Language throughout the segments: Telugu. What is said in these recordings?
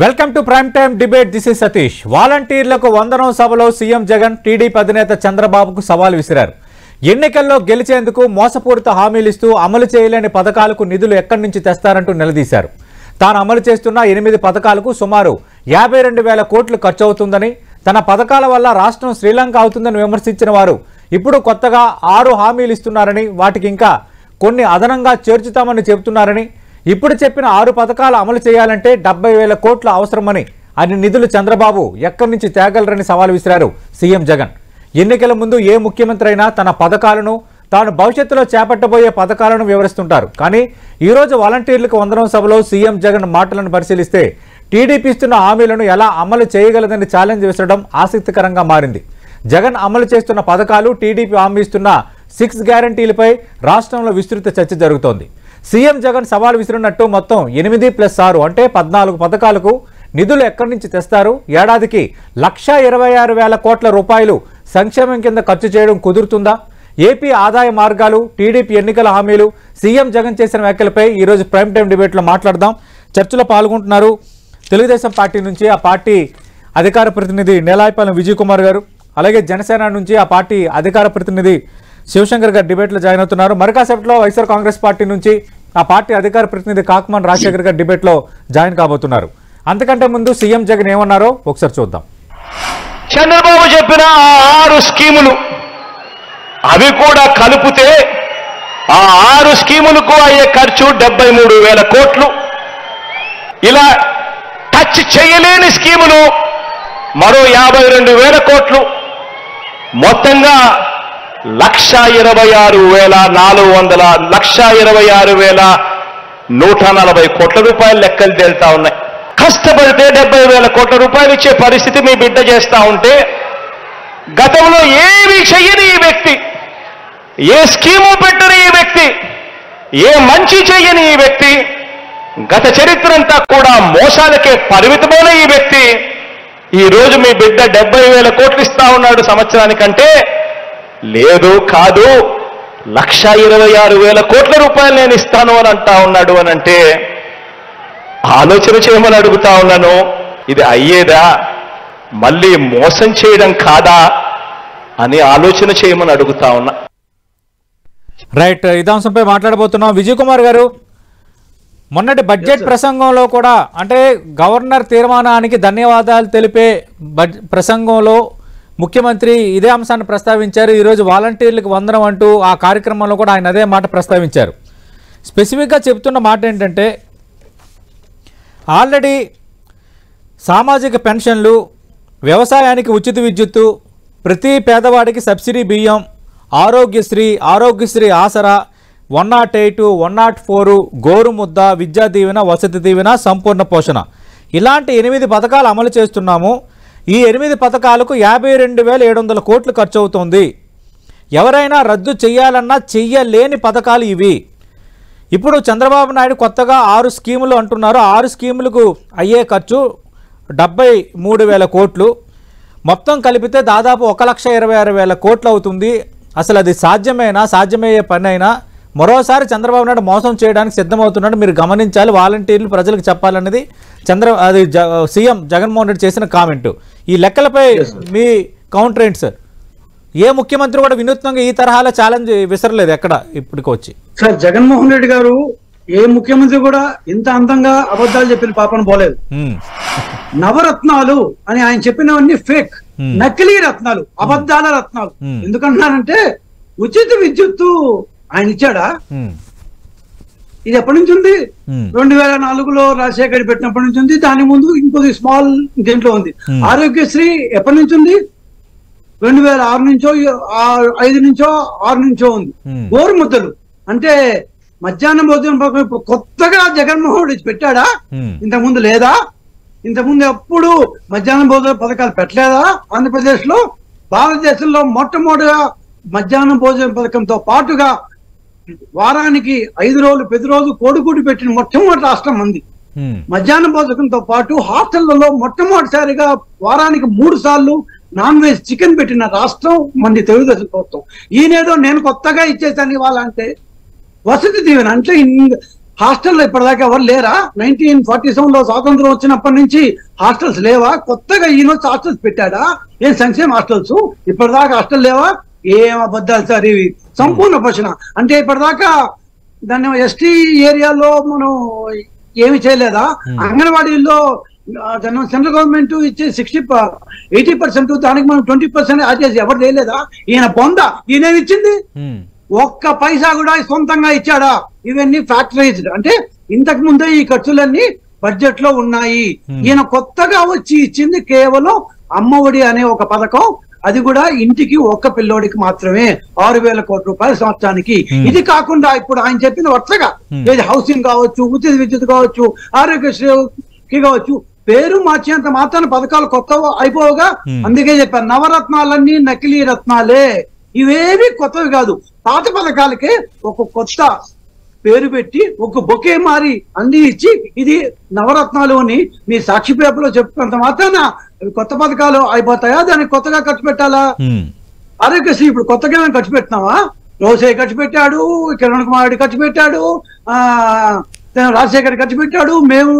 Welcome to prime time debate. This is Satish. వాలంటీర్లకు వందనం సభలో సీఎం జగన్ టీడీపీ అధినేత చంద్రబాబుకు సవాల్ విసిరారు. ఎన్నికల్లో గెలిచేందుకు మోసపూరిత హామీలు ఇస్తూ అమలు చేయలేని పథకాలకు నిధులు ఎక్కడి నుంచి తెస్తారంటూ నిలదీశారు. తాను అమలు చేస్తున్న 8 పథకాలకు సుమారు 52,000 కోట్లు ఖర్చు అవుతుందని, తన పథకాల వల్ల రాష్ట్రం శ్రీలంక అవుతుందని విమర్శించిన వారు ఇప్పుడు కొత్తగా 6 హామీలు ఇస్తున్నారని, వాటికి ఇంకా కొన్ని అదనంగా చేర్చుతామని చెబుతున్నారని, ఇప్పుడు చెప్పిన 6 పథకాలు అమలు చేయాలంటే 70,000 కోట్ల అవసరమని, అన్ని నిధులు చంద్రబాబు ఎక్కడి నుంచి తేగలరని సవాల్ విసిరారు సీఎం జగన్. ఎన్నికల ముందు ఏ ముఖ్యమంత్రి అయినా తన పథకాలను, తాను భవిష్యత్తులో చేపట్టబోయే పథకాలను వివరిస్తుంటారు. కానీ ఈరోజు వాలంటీర్లకు వందనం సభలో సీఎం జగన్ మాటలను పరిశీలిస్తే టీడీపీ ఇస్తున్న హామీలను ఎలా అమలు చేయగలదని ఛాలెంజ్ విసరడం ఆసక్తికరంగా మారింది. జగన్ అమలు చేస్తున్న పథకాలు, టీడీపీ హామీ ఇస్తున్న 6 గ్యారంటీలపై రాష్ట్రంలో విస్తృత చర్చ జరుగుతోంది. సీఎం జగన్ సవాల్ విసిరినట్టు మొత్తం 8+6 అంటే 14 పథకాలకు నిధులు ఎక్కడి నుంచి తెస్తారు? ఏడాదికి 1,26,000 కోట్ల రూపాయలు సంక్షేమం కింద ఖర్చు చేయడం కుదురుతుందా? ఏపీ ఆదాయ మార్గాలు, టీడీపీ ఎన్నికల హామీలు, సీఎం జగన్ చేసిన వ్యాఖ్యలపై ఈరోజు ప్రైమ్ టైం డిబేట్లో మాట్లాడదాం. చర్చలో పాల్గొంటున్నారు తెలుగుదేశం పార్టీ నుంచి ఆ పార్టీ అధికార ప్రతినిధి నేలాయపాలెం విజయ్ కుమార్ గారు, అలాగే జనసేన నుంచి ఆ పార్టీ అధికార ప్రతినిధి శివశంకర్ గారు డిబేట్లో జాయిన్ అవుతున్నారు. మరికాసేపట్లో వైఎస్ఆర్ కాంగ్రెస్ పార్టీ నుంచి ఆ పార్టీ అధికార ప్రతినిధి కాకుమాన్ రాజశేఖర్ గారు డిబేట్లో జాయిన్ కాబోతున్నారు. అంతకంటే ముందు సీఎం జగన్ ఏమన్నారో ఒకసారి చూద్దాం. చంద్రబాబు చెప్పిన 6 స్కీములు అవి కూడా కలిపితే ఆ 6 స్కీములకు అయ్యే ఖర్చు 73,000 కోట్లు. ఇలా టచ్ చేయలేని స్కీములు మరో 52,000 కోట్లు. మొత్తంగా 1,26,140 కోట్ల రూపాయలు లెక్కలు తేలుతా ఉన్నాయి. కష్టపడితే 70,000 కోట్ల రూపాయలు ఇచ్చే పరిస్థితి మీ బిడ్డ చేస్తా ఉంటే, గతంలో ఏమీ చెయ్యని ఈ వ్యక్తి, ఏ స్కీము పెట్టని ఈ వ్యక్తి, ఏ మంచి చెయ్యని ఈ వ్యక్తి, గత చరిత్ర అంతా కూడా మోసాలకే పరిమితమైన ఈ వ్యక్తి ఈరోజు మీ బిడ్డ 70,000 కోట్లు ఇస్తా ఉన్నాడు సంవత్సరానికంటే. లేదు కాదు, 1,26,000 కోట్ల రూపాయలు నేను ఇస్తాను అని అంటా ఉన్నాడు అని అంటే ఆలోచన చేయమని అడుగుతా ఉన్నాను. ఇది అయ్యేదా? మళ్ళీ మోసం చేయడం కాదా అని ఆలోచన చేయమని అడుగుతా ఉన్నా. రైట్, ఇదాంశంపై మాట్లాడబోతున్నాం. విజయ్ కుమార్ గారు, మొన్నటి బడ్జెట్ ప్రసంగంలో కూడా, అంటే గవర్నర్ తీర్మానానికి ధన్యవాదాలు తెలిపే ప్రసంగంలో ముఖ్యమంత్రి ఇదే అంశాన్ని ప్రస్తావించారు. ఈరోజు వాలంటీర్లకు వందనం అంటూ ఆ కార్యక్రమంలో కూడా ఆయన అదే మాట ప్రస్తావించారు. స్పెసిఫిక్గా చెప్తున్న మాట ఏంటంటే, ఆల్రెడీ సామాజిక పెన్షన్లు, వ్యవసాయానికి ఉచిత విద్యుత్తు, ప్రతి పేదవాడికి సబ్సిడీ బియ్యం, ఆరోగ్యశ్రీ ఆసరా, 108, 104, గోరుముద్ద, విద్యా దీవెన, వసతి దీవెన, సంపూర్ణ పోషణ, ఇలాంటి 8 పథకాలు అమలు చేస్తున్నాము. ఈ 8 పథకాలకు 52,700 కోట్లు ఖర్చు అవుతోంది. ఎవరైనా రద్దు చేయాలన్నా చెయ్యలేని పథకాలు ఇవి. ఇప్పుడు చంద్రబాబు నాయుడు కొత్తగా 6 స్కీములు అంటున్నారు. 6 స్కీములకు అయ్యే ఖర్చు 73,000 కోట్లు. మొత్తం కలిపితే దాదాపు 1,26,000 కోట్లు అవుతుంది. అసలు అది సాధ్యమయ్యే పని అయినా మరోసారి చంద్రబాబు నాయుడు మోసం చేయడానికి సిద్ధమవుతున్నాడు, మీరు గమనించాలి, వాలంటీర్లు ప్రజలకు చెప్పాలన్నది సీఎం జగన్మోహన్ రెడ్డి చేసిన కామెంటు. ఈ లెక్కలపై మీ కౌంటర్ ఏంటి సార్? ఏ ముఖ్యమంత్రి కూడా వినూత్నంగా ఈ తరహాలో ఛాలెంజ్ విసరలేదు ఎక్కడ ఇప్పటికి వచ్చి. సార్, జగన్మోహన్ రెడ్డి గారు ఏ ముఖ్యమంత్రి కూడా ఇంత అందంగా అబద్ధాలు చెప్పిన పాపన పోలేదు. నవరత్నాలు అని ఆయన చెప్పినవన్నీ ఫేక్, నకిలీ రత్నాలు, అబద్ధాల రత్నాలు. ఎందుకంటున్నారంటే ఉచిత విద్యుత్తు ఆయన ఇచ్చాడా? ఇది ఎప్పటి నుంచి ఉంది? 2004లో రాజశేఖర్ పెట్టినప్పటి నుంచి ఉంది. దాని ముందు ఇంకొద్ది స్మాల్ దీంట్లో ఉంది. ఆరోగ్యశ్రీ ఎప్పటి నుంచి ఉంది? 2006 నుంచో 5 నుంచో 6 నుంచో ఉంది. గోరుముద్దలు అంటే మధ్యాహ్నం భోజనం పథకం కొత్తగా జగన్మోహన్ రెడ్డి పెట్టాడా? ఇంతకుముందు లేదా? ఇంతకుముందు ఎప్పుడు మధ్యాహ్నం భోజన పథకాలు పెట్టలేదా ఆంధ్రప్రదేశ్ లో? భారతదేశంలో మొట్టమొదటిగా మధ్యాహ్నం భోజన పథకంతో పాటుగా వారానికి 5 రోజులు ప్రతిరోజు కోడిగుడ్డు పెట్టిన మొట్టమొదటి రాష్ట్రం మంది. మధ్యాహ్నం భోజనంతో పాటు హాస్టళ్లలో మొట్టమొదటిసారిగా వారానికి 3 సార్లు నాన్ వెజ్ చికెన్ పెట్టిన రాష్ట్రం మంది తెలుగుదేశం ప్రభుత్వం. ఈయనేదో నేను కొత్తగా ఇచ్చేసాను ఇవాళ అంటే వసతి దీవెన అంటే హాస్టల్లో ఇప్పటిదాకా ఎవరు లేరా? 1947 లో స్వాతంత్రం వచ్చినప్పటి నుంచి హాస్టల్స్ లేవా? కొత్తగా ఈయన హాస్టల్స్ పెట్టాడా? ఏం సంక్షేమ హాస్టల్స్? ఇప్పటిదాకా హాస్టల్ లేవా? ఏం అబద్ధాలు సార్ ఇవి, సంపూర్ణ ప్రశ్న. అంటే ఇప్పటిదాకా దాన్ని ఎస్టీ ఏరియాలో మనం ఏమి చేయలేదా? అంగన్వాడీల్లో సెంట్రల్ గవర్నమెంట్ ఇచ్చే 80% దానికి మనం 20% యాడ్ చేసి ఎవరు చేయలేదా? ఈయన పొందా, ఈయనేమి ఇచ్చింది? ఒక్క పైసా కూడా సొంతంగా ఇచ్చాడా? ఇవన్నీ ఫ్యాక్టరైజ్డ్. అంటే ఇంతకు ముందే ఈ ఖర్చులన్నీ బడ్జెట్ లో ఉన్నాయి. ఈయన కొత్తగా వచ్చి ఇచ్చింది కేవలం అమ్మఒడి అనే ఒక పథకం, అది కూడా ఇంటికి ఒక్క పిల్లోడికి మాత్రమే 6,000 కోట్ల రూపాయలు సంవత్సరానికి. ఇది కాకుండా ఇప్పుడు ఆయన చెప్పిన వరుసగా ఏది హౌసింగ్ కావచ్చు, ఉచిత విద్యుత్ కావచ్చు, ఆరోగ్యశ్రీ కావచ్చు, పేరు మార్చేంత మాత్రాన పథకాలు కొత్త అయిపోగా. అందుకే చెప్పాను, నవరత్నాలన్నీ నకిలీ రత్నాలే, ఇవేవి కొత్తవి కాదు. పాత పథకాలకే ఒక కొత్త పేరు పెట్టి ఒక బొకే మారి అన్ని ఇచ్చి ఇది నవరత్నాలు అని మీ సాక్షి పేపర్లో చెప్పుకున్నంత మాత్రాన కొత్త పథకాలు అయిపోతాయా? దానికి కొత్తగా ఖర్చు పెట్టాలా? ఆరోగ్యశ్రీ ఇప్పుడు కొత్తగా ఖర్చు పెట్టినావా? రోసే ఖర్చు పెట్టాడు, కిరణ్ కుమార్ రెడ్డి ఖర్చు పెట్టాడు, రాజశేఖర్ ఖర్చు పెట్టాడు, మేము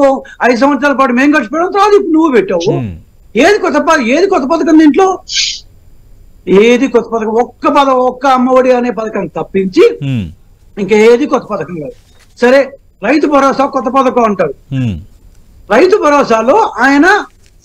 5 సంవత్సరాల పాటు మేము ఖర్చు పెట్టాం, తర్వాత ఇప్పుడు నువ్వు పెట్టావు. ఏది కొత్త పథకం దీంట్లో? ఏది కొత్త పథకం? ఒక్క అమ్మఒడి అనే పథకం తప్పించి ఇంకేది కొత్త పథకం కాదు. సరే, రైతు భరోసా కొత్త పథకం అంటారు. రైతు భరోసాలో ఆయన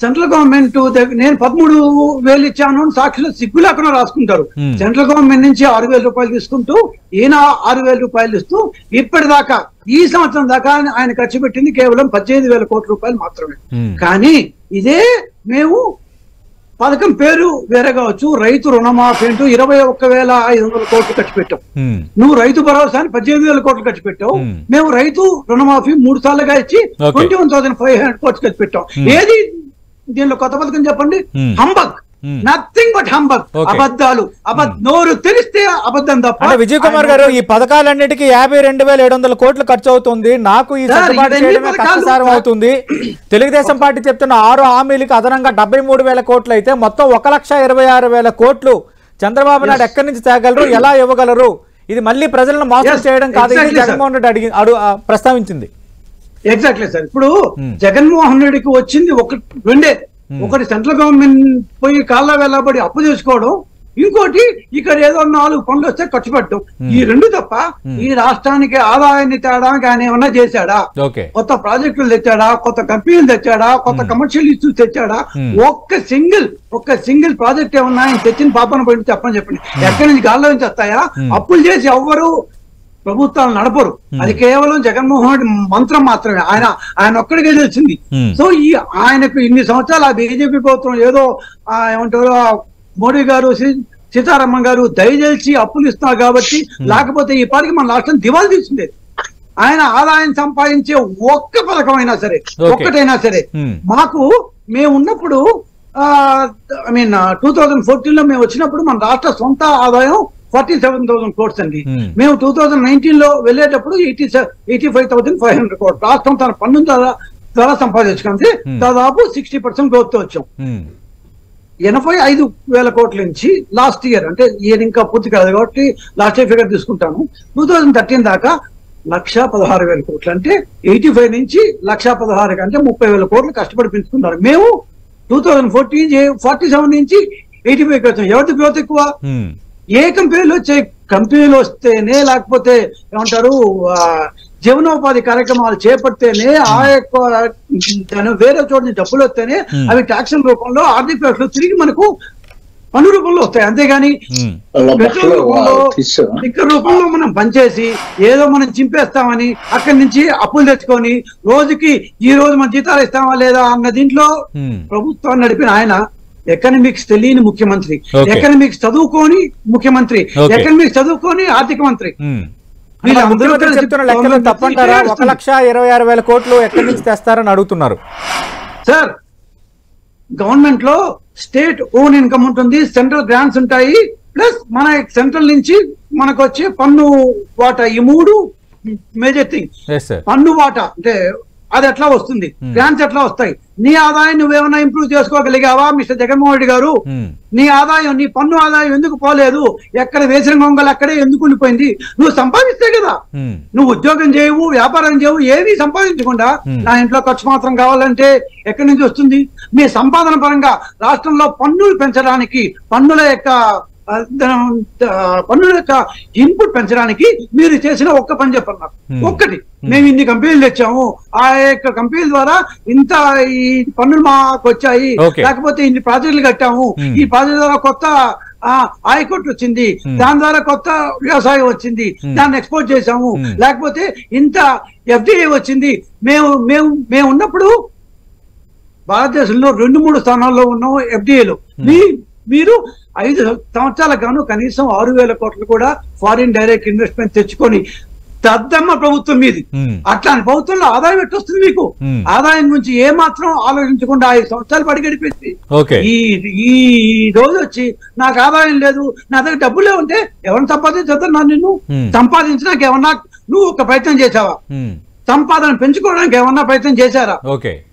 సెంట్రల్ గవర్నమెంట్ నేను 13,000 ఇచ్చాను అని సాక్షిలో సిగ్గు లేకుండా రాసుకుంటారు. సెంట్రల్ గవర్నమెంట్ నుంచి 6,000 రూపాయలు తీసుకుంటూ ఈయన 6,000 రూపాయలు ఇస్తూ ఇప్పటిదాకా ఈ సంవత్సరం దాకా ఆయన ఖర్చు పెట్టింది కేవలం 18,000 కోట్ల రూపాయలు మాత్రమే. కానీ ఇదే మేము పథకం పేరు వేరే కావచ్చు, రైతు రుణమాఫీ అంటూ 21,500 కోట్లు ఖర్చు పెట్టాం. నువ్వు రైతు భరోసా అని 18,000 కోట్లు ఖర్చు పెట్టావు. మేము రైతు రుణమాఫీ 3 సార్లుగా ఇచ్చి 21,500 కోట్లు ఖర్చు పెట్టాం. ఏది దీనిలో కొత్త పథకం చెప్పండి? హంబగ్, నథింగ్ బట్ హంబగ్, అబద్ధాలు. నోరు తెలిస్తే అబద్ధం తప్ప. విజయ్ కుమార్ గారు, ఈ పథకాలన్నిటికీ 52,700 కోట్లు ఖర్చు అవుతుంది. నాకు ఈ సర్దుబాటు చేయడమే కష్టసారం అవుతుంది. తెలుగుదేశం పార్టీ చెప్తున్న 6 హామీలకి అదనంగా 73,000 కోట్లు అయితే మొత్తం 1,26,000 కోట్లు చంద్రబాబు నాయుడు ఎక్కడి నుంచి తేగలరు, ఎలా ఇవ్వగలరు? ఇది మళ్ళీ ప్రజలను మోసం చేయడం కాదు, ఇది జగన్మోహన్ రెడ్డి ప్రస్తావించింది. Exactly sir. ఇప్పుడు జగన్మోహన్ రెడ్డికి వచ్చింది రెండే. ఒకటి సెంట్రల్ గవర్నమెంట్ పోయి కాళ్ళ వెళ్ళబడి అప్పు చేసుకోవడం, ఇంకోటి ఇక్కడ ఏదో 4 పనులు వస్తే ఖర్చు పెట్టడం. ఈ 2 తప్ప ఈ రాష్ట్రానికి ఆదాయాన్ని తేడానికి ఆయన ఏమన్నా చేశాడా? కొత్త ప్రాజెక్టులు తెచ్చాడా? కొత్త కంపెనీలు తెచ్చాడా? కొత్త కమర్షియల్ ఇష్యూస్ తెచ్చాడా? ఒక్క సింగిల్ ప్రాజెక్ట్ ఏమన్నా ఆయన తెచ్చిన పాపన పోయి చెప్పండి. ఎక్కడి నుంచి గాల్లో నుంచి వస్తాయా? అప్పులు చేసి ఎవ్వరు ప్రభుత్వాలు నడపరు. అది కేవలం జగన్మోహన్ రెడ్డి మంత్రం మాత్రమే. ఆయన ఒక్కడికే తెలిసింది. సో ఈ ఆయనకు ఇన్ని సంవత్సరాలు ఆ బీజేపీ ప్రభుత్వం ఏదో ఏమంటారు, మోడీ గారు, సీతారామన్ గారు దయచేసి అప్పులు ఇస్తున్నారు కాబట్టి, లేకపోతే ఈ పాటికి మన రాష్ట్రం దివాళి తీసిండేది. ఆయన ఆదాయం సంపాదించే ఒక్క పథకం అయినా సరే, ఒక్కటైనా సరే మాకు మేము ఉన్నప్పుడు 2014 లో మేము వచ్చినప్పుడు మన రాష్ట్ర సొంత ఆదాయం 47,000 కోట్స్ అండి. మేము 2019 లో వెళ్ళేటప్పుడు 85,500 కోట్లు రాష్ట్రం తన పన్ను ద్వారా సంపాదించుకుంది. దాదాపు 60% గ్రోత్ తో వచ్చాం. 85,000 కోట్ల నుంచి లాస్ట్ ఇయర్, అంటే ఇయర్ ఇంకా పూర్తి కాదు కాబట్టి లాస్ట్ ఇయర్ ఫిగర్ తీసుకుంటాను, 2013 దాకా 1,16,000 కోట్లు. అంటే 85 నుంచి 1,16,000 అంటే 30,000 కోట్లు కష్టపడి పెంచుకున్నారు. మేము 2047 నుంచి 85 వచ్చాం. ఎవరి గ్రోత్ ఎక్కువ? ఏ కంపెనీలు వస్తేనే, లేకపోతే ఏమంటారు జీవనోపాధి కార్యక్రమాలు చేపడితేనే, ఆ యొక్క వేరే చోట నుంచి డబ్బులు వస్తేనే అవి ట్యాక్సుల రూపంలో, ఆర్థిక వ్యవస్థలో తిరిగి మనకు పన్ను రూపంలో వస్తాయి. అంతేగాని పెట్రోల్ రూపంలో, లిక్కర్ రూపంలో మనం పనిచేసి ఏదో మనం చింపేస్తామని అక్కడి నుంచి అప్పులు తెచ్చుకొని రోజుకి ఈ రోజు మన జీతాలు ఇస్తామా లేదా అన్న దీంట్లో ప్రభుత్వాన్ని నడిపిన ఆయన ఎకనామిక్స్ తెలియని ముఖ్యమంత్రి, ఎకనామిక్స్ చదువుకోని ముఖ్యమంత్రి, ఎకనామిక్స్ చదువుకోని ఆర్థిక మంత్రి. చెప్తున్న లెక్కలు తప్పంటారా? 1,26,000 కోట్లు ఎక్కడి నుంచి తెస్తారని అడుగుతున్నారు సార్. గవర్నమెంట్ లో స్టేట్ ఓన్ ఇన్కమ్ ఉంటుంది, సెంట్రల్ గ్రాంట్స్ ఉంటాయి, ప్లస్ మన సెంట్రల్ నుంచి మనకు వచ్చే పన్ను వాటా. ఈ 3 మేజర్ థింగ్. పన్ను వాటా అంటే అది ఎట్లా వస్తుంది? గ్రాంట్స్ ఎట్లా వస్తాయి? నీ ఆదాయం నువ్వేమైనా ఇంప్రూవ్ చేసుకోగలిగావా మిస్టర్ జగన్మోహన్ రెడ్డి గారు? నీ ఆదాయం, నీ పన్ను ఆదాయం ఎందుకు పోలేదు? ఎక్కడ వేసిన గొంగలు అక్కడే ఎందుకు ఉండిపోయింది? నువ్వు సంపాదిస్తే కదా. నువ్వు ఉద్యోగం చేయవు, వ్యాపారం చేయవు, ఏమీ సంపాదించకుండా నా ఇంట్లో ఖర్చు మాత్రం కావాలంటే ఎక్కడి నుంచి వస్తుంది? మీ సంపాదన పరంగా రాష్ట్రంలో పన్నులు పెంచడానికి, పన్నుల యొక్క ఇన్పుట్ పెంచడానికి మీరు చేసిన ఒక్క పని చెప్పన్నారు. ఒక్కటి, మేము ఇన్ని కంపెనీలు తెచ్చాము, ఆ యొక్క కంపెనీల ద్వారా ఇంత ఈ పన్నులు మాకు వచ్చాయి, లేకపోతే ఇన్ని ప్రాజెక్టులు కట్టాము, ఈ ప్రాజెక్టు ద్వారా కొత్త ఆయకట్టు వచ్చింది, దాని ద్వారా కొత్త వ్యవసాయం వచ్చింది, దాన్ని ఎక్స్పోర్ట్ చేశాము, లేకపోతే ఇంత ఎఫ్డిఐ వచ్చింది. మేము ఉన్నప్పుడు భారతదేశంలో 2-3 స్థానాల్లో ఉన్నాము ఎఫ్డిఐలో. మీరు 5 సంవత్సరాలకు గాను కనీసం 6,000 కోట్లు కూడా ఫారిన్ డైరెక్ట్ ఇన్వెస్ట్మెంట్ తెచ్చుకొని దద్దమ్మ ప్రభుత్వం మీది. అట్లాంటి ప్రభుత్వంలో ఆదాయం ఎట్టొస్తుంది మీకు? ఆదాయం గురించి ఏ మాత్రం ఆలోచించకుండా 5 సంవత్సరాలు పడి గడిపేసి ఈ రోజు వచ్చి నాకు ఆదాయం లేదు, నా దగ్గర డబ్బులే ఉంటే ఎవరిని సంపాదించొద్దా? నిన్ను సంపాదించడానికి ఏమన్నా నువ్వు ఒక ప్రయత్నం చేసావా? సంపాదన పెంచుకోవడానికి ఏమన్నా ప్రయత్నం చేశారా?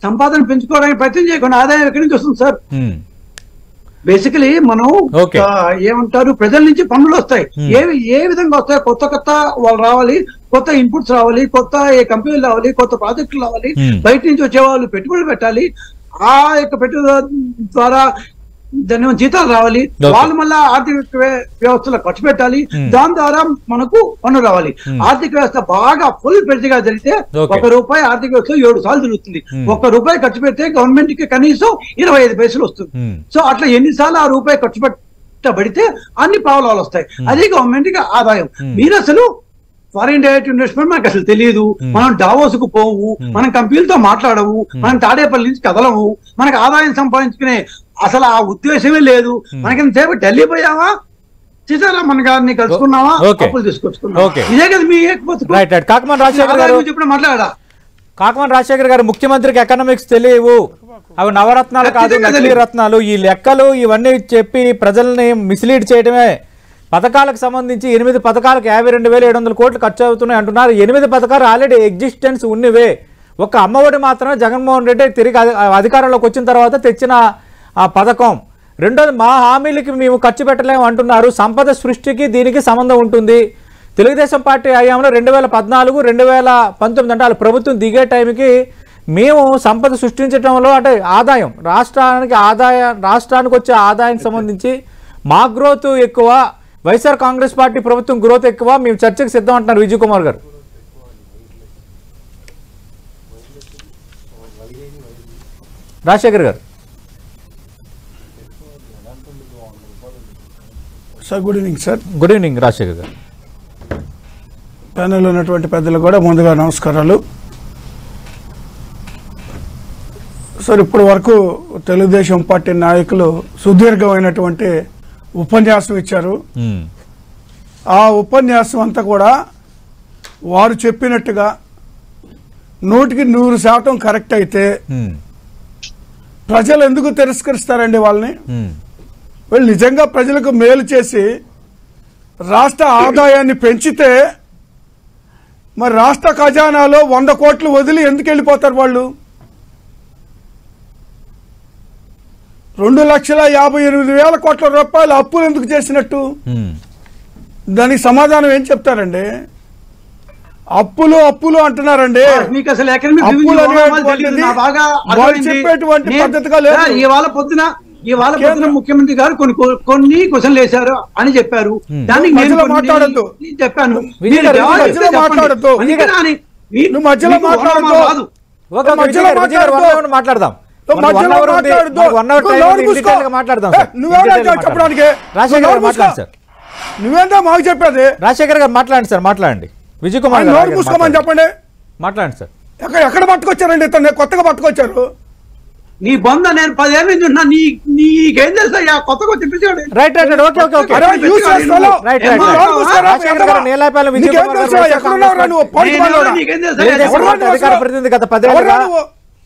సంపాదన పెంచుకోవడానికి ప్రయత్నం చేయకుండా ఆదాయం ఎక్కడి నుంచి వస్తుంది సార్? బేసికలీ మనం ఏమంటారు, ప్రజల నుంచి పన్నులు వస్తాయి. ఏ విధంగా వస్తాయి? కొత్త వాళ్ళు రావాలి, కొత్త ఇన్పుట్స్ రావాలి, కొత్త కంపెనీలు రావాలి, కొత్త ప్రాజెక్టులు రావాలి, బయట నుంచి వచ్చే వాళ్ళు పెట్టుబడులు పెట్టాలి, ఆ యొక్క పెట్టుబడి ద్వారా దాని జీతాలు రావాలి, వాళ్ళు మళ్ళా ఆర్థిక వ్యవస్థలో ఖర్చు పెట్టాలి, దాని ద్వారా మనకు పన్ను రావాలి. ఆర్థిక వ్యవస్థ బాగా ఫుల్ పెద్దగా జరిగితే ₹1 ఆర్థిక వ్యవస్థ 7 సార్లు జరుగుతుంది. ₹1 ఖర్చు పెడితే గవర్నమెంట్ కి కనీసం 25 పైసలు వస్తుంది. సో అట్లా ఎన్నిసార్లు ఆ రూపాయి ఖర్చు పెట్టబడితే అన్ని పావలాలు వస్తాయి. అది గవర్నమెంట్ కి ఆదాయం. మీరు అసలు ఫారిన్ డైరెక్ట్ ఇన్వెస్ట్మెంట్ మనకు అసలు తెలియదు. మనం డావోస్ కు పోవు, మనం కంపెనీలతో మాట్లాడము, మనం తాడేపల్లి నుంచి కదలము, మనకు ఆదాయం సంపాదించుకునే అసలు ఆ ఉద్దేశమే లేదు. మనకి ఢిల్లీ పోయావా, సీతారామన్ గారిని కలుసుకున్నావా, అప్పులు తీసుకొచ్చుకున్నావా? ఇదే కదా మీ కాకమాన్ రాజశేఖర్ గారు, ముఖ్యమంత్రికి ఎకనామిక్స్ తెలియవు, అవి నవరత్నాలు కాదు నకిలీ రత్నాలు, ఈ లెక్కలు ఇవన్నీ చెప్పి ప్రజల్ని మిస్లీడ్ చేయడమే. పథకాలకు సంబంధించి 8 పథకాలకు 52,700 కోట్లు ఖర్చు అవుతున్నాయి అంటున్నారు. 8 పథకాలు ఆల్రెడీ ఎగ్జిస్టెన్స్ ఉన్నవే. ఒక అమ్మఒడి మాత్రమే జగన్మోహన్ రెడ్డి తిరిగి అధికారంలోకి వచ్చిన తర్వాత తెచ్చిన ఆ పథకం. రెండోది, మా హామీలకి మేము ఖర్చు పెట్టలేము అంటున్నారు. సంపద సృష్టికి దీనికి సంబంధం ఉంటుంది. తెలుగుదేశం పార్టీ హయాంలో 2014, 2019 అంటే ప్రభుత్వం దిగే టైంకి మేము సంపద సృష్టించడంలో అంటే ఆదాయం రాష్ట్రానికి వచ్చే ఆదాయానికి సంబంధించి మా గ్రోత్ ఎక్కువ, వైఎస్ఆర్ కాంగ్రెస్ పార్టీ ప్రభుత్వం గ్రోత్ ఎక్కువ, మేము చర్చకు సిద్ధం అంటున్నారు విజయ్ కుమార్ గారు. రాజశేఖర్ గారు sir, good evening sir. Good evening Rajasekhar గారు. ప్యానెల్లో ఉన్నటువంటి పెద్దలు కూడా ముందుగా నమస్కారాలు సార్. ఇప్పటి వరకు తెలుగుదేశం పార్టీ నాయకులు సుదీర్ఘమైనటువంటి ఉపన్యాసం ఇచ్చారు. ఆ ఉపన్యాసం అంతా కూడా వారు చెప్పినట్టుగా 100% కరెక్ట్ అయితే ప్రజలు ఎందుకు తిరస్కరిస్తారండి వాళ్ళని? వీళ్ళు నిజంగా ప్రజలకు మేలు చేసి రాష్ట్ర ఆదాయాన్ని పెంచితే మరి రాష్ట్ర ఖజానాలో 100 కోట్లు వదిలి ఎందుకు వెళ్ళిపోతారు వాళ్ళు? 2,58,000 కోట్ల రూపాయలు అప్పులు ఎందుకు చేసినట్టు? దానికి సమాధానం ఏం చెప్తారండి? అప్పులు అంటున్నారండి. చెప్పేటువంటి పద్ధతిగా లేదు. ఇవాళ పొద్దున ముఖ్యమంత్రి గారు కొన్ని క్వశ్చన్లు వేశారు అని చెప్పారు. దానికి నేను మాట్లాడద్దు చెప్పాను. మాట్లాడద్దు, నువ్వు మధ్యలో మాట్లాడద్దు, మాట్లాడదాం. నువ్వేందా మాకు చెప్పేది? రాజశేఖర్ గారు మాట్లాడండి సార్, మాట్లాడండి. విజయ్ కుమార్ నోరు మూసుకోమని చెప్పండి. మాట్లాడండి సార్. ఎక్కడ పట్టుకొచ్చారండి ఇతను? కొత్తగా పట్టుకొచ్చారు. నీ బొంద నేను 10 ఏళ్ళ నుంచి ఉన్నా, నీకేం తెలుసా? కొత్తగా చెప్పించాడు. Right right right okay okay okay right right Rajasekhar garu Nelapalem Vijay Kumar గారు నీకేం తెలుసా? అధికార ప్రతినిధి గత 10 ఏళ్ళుగా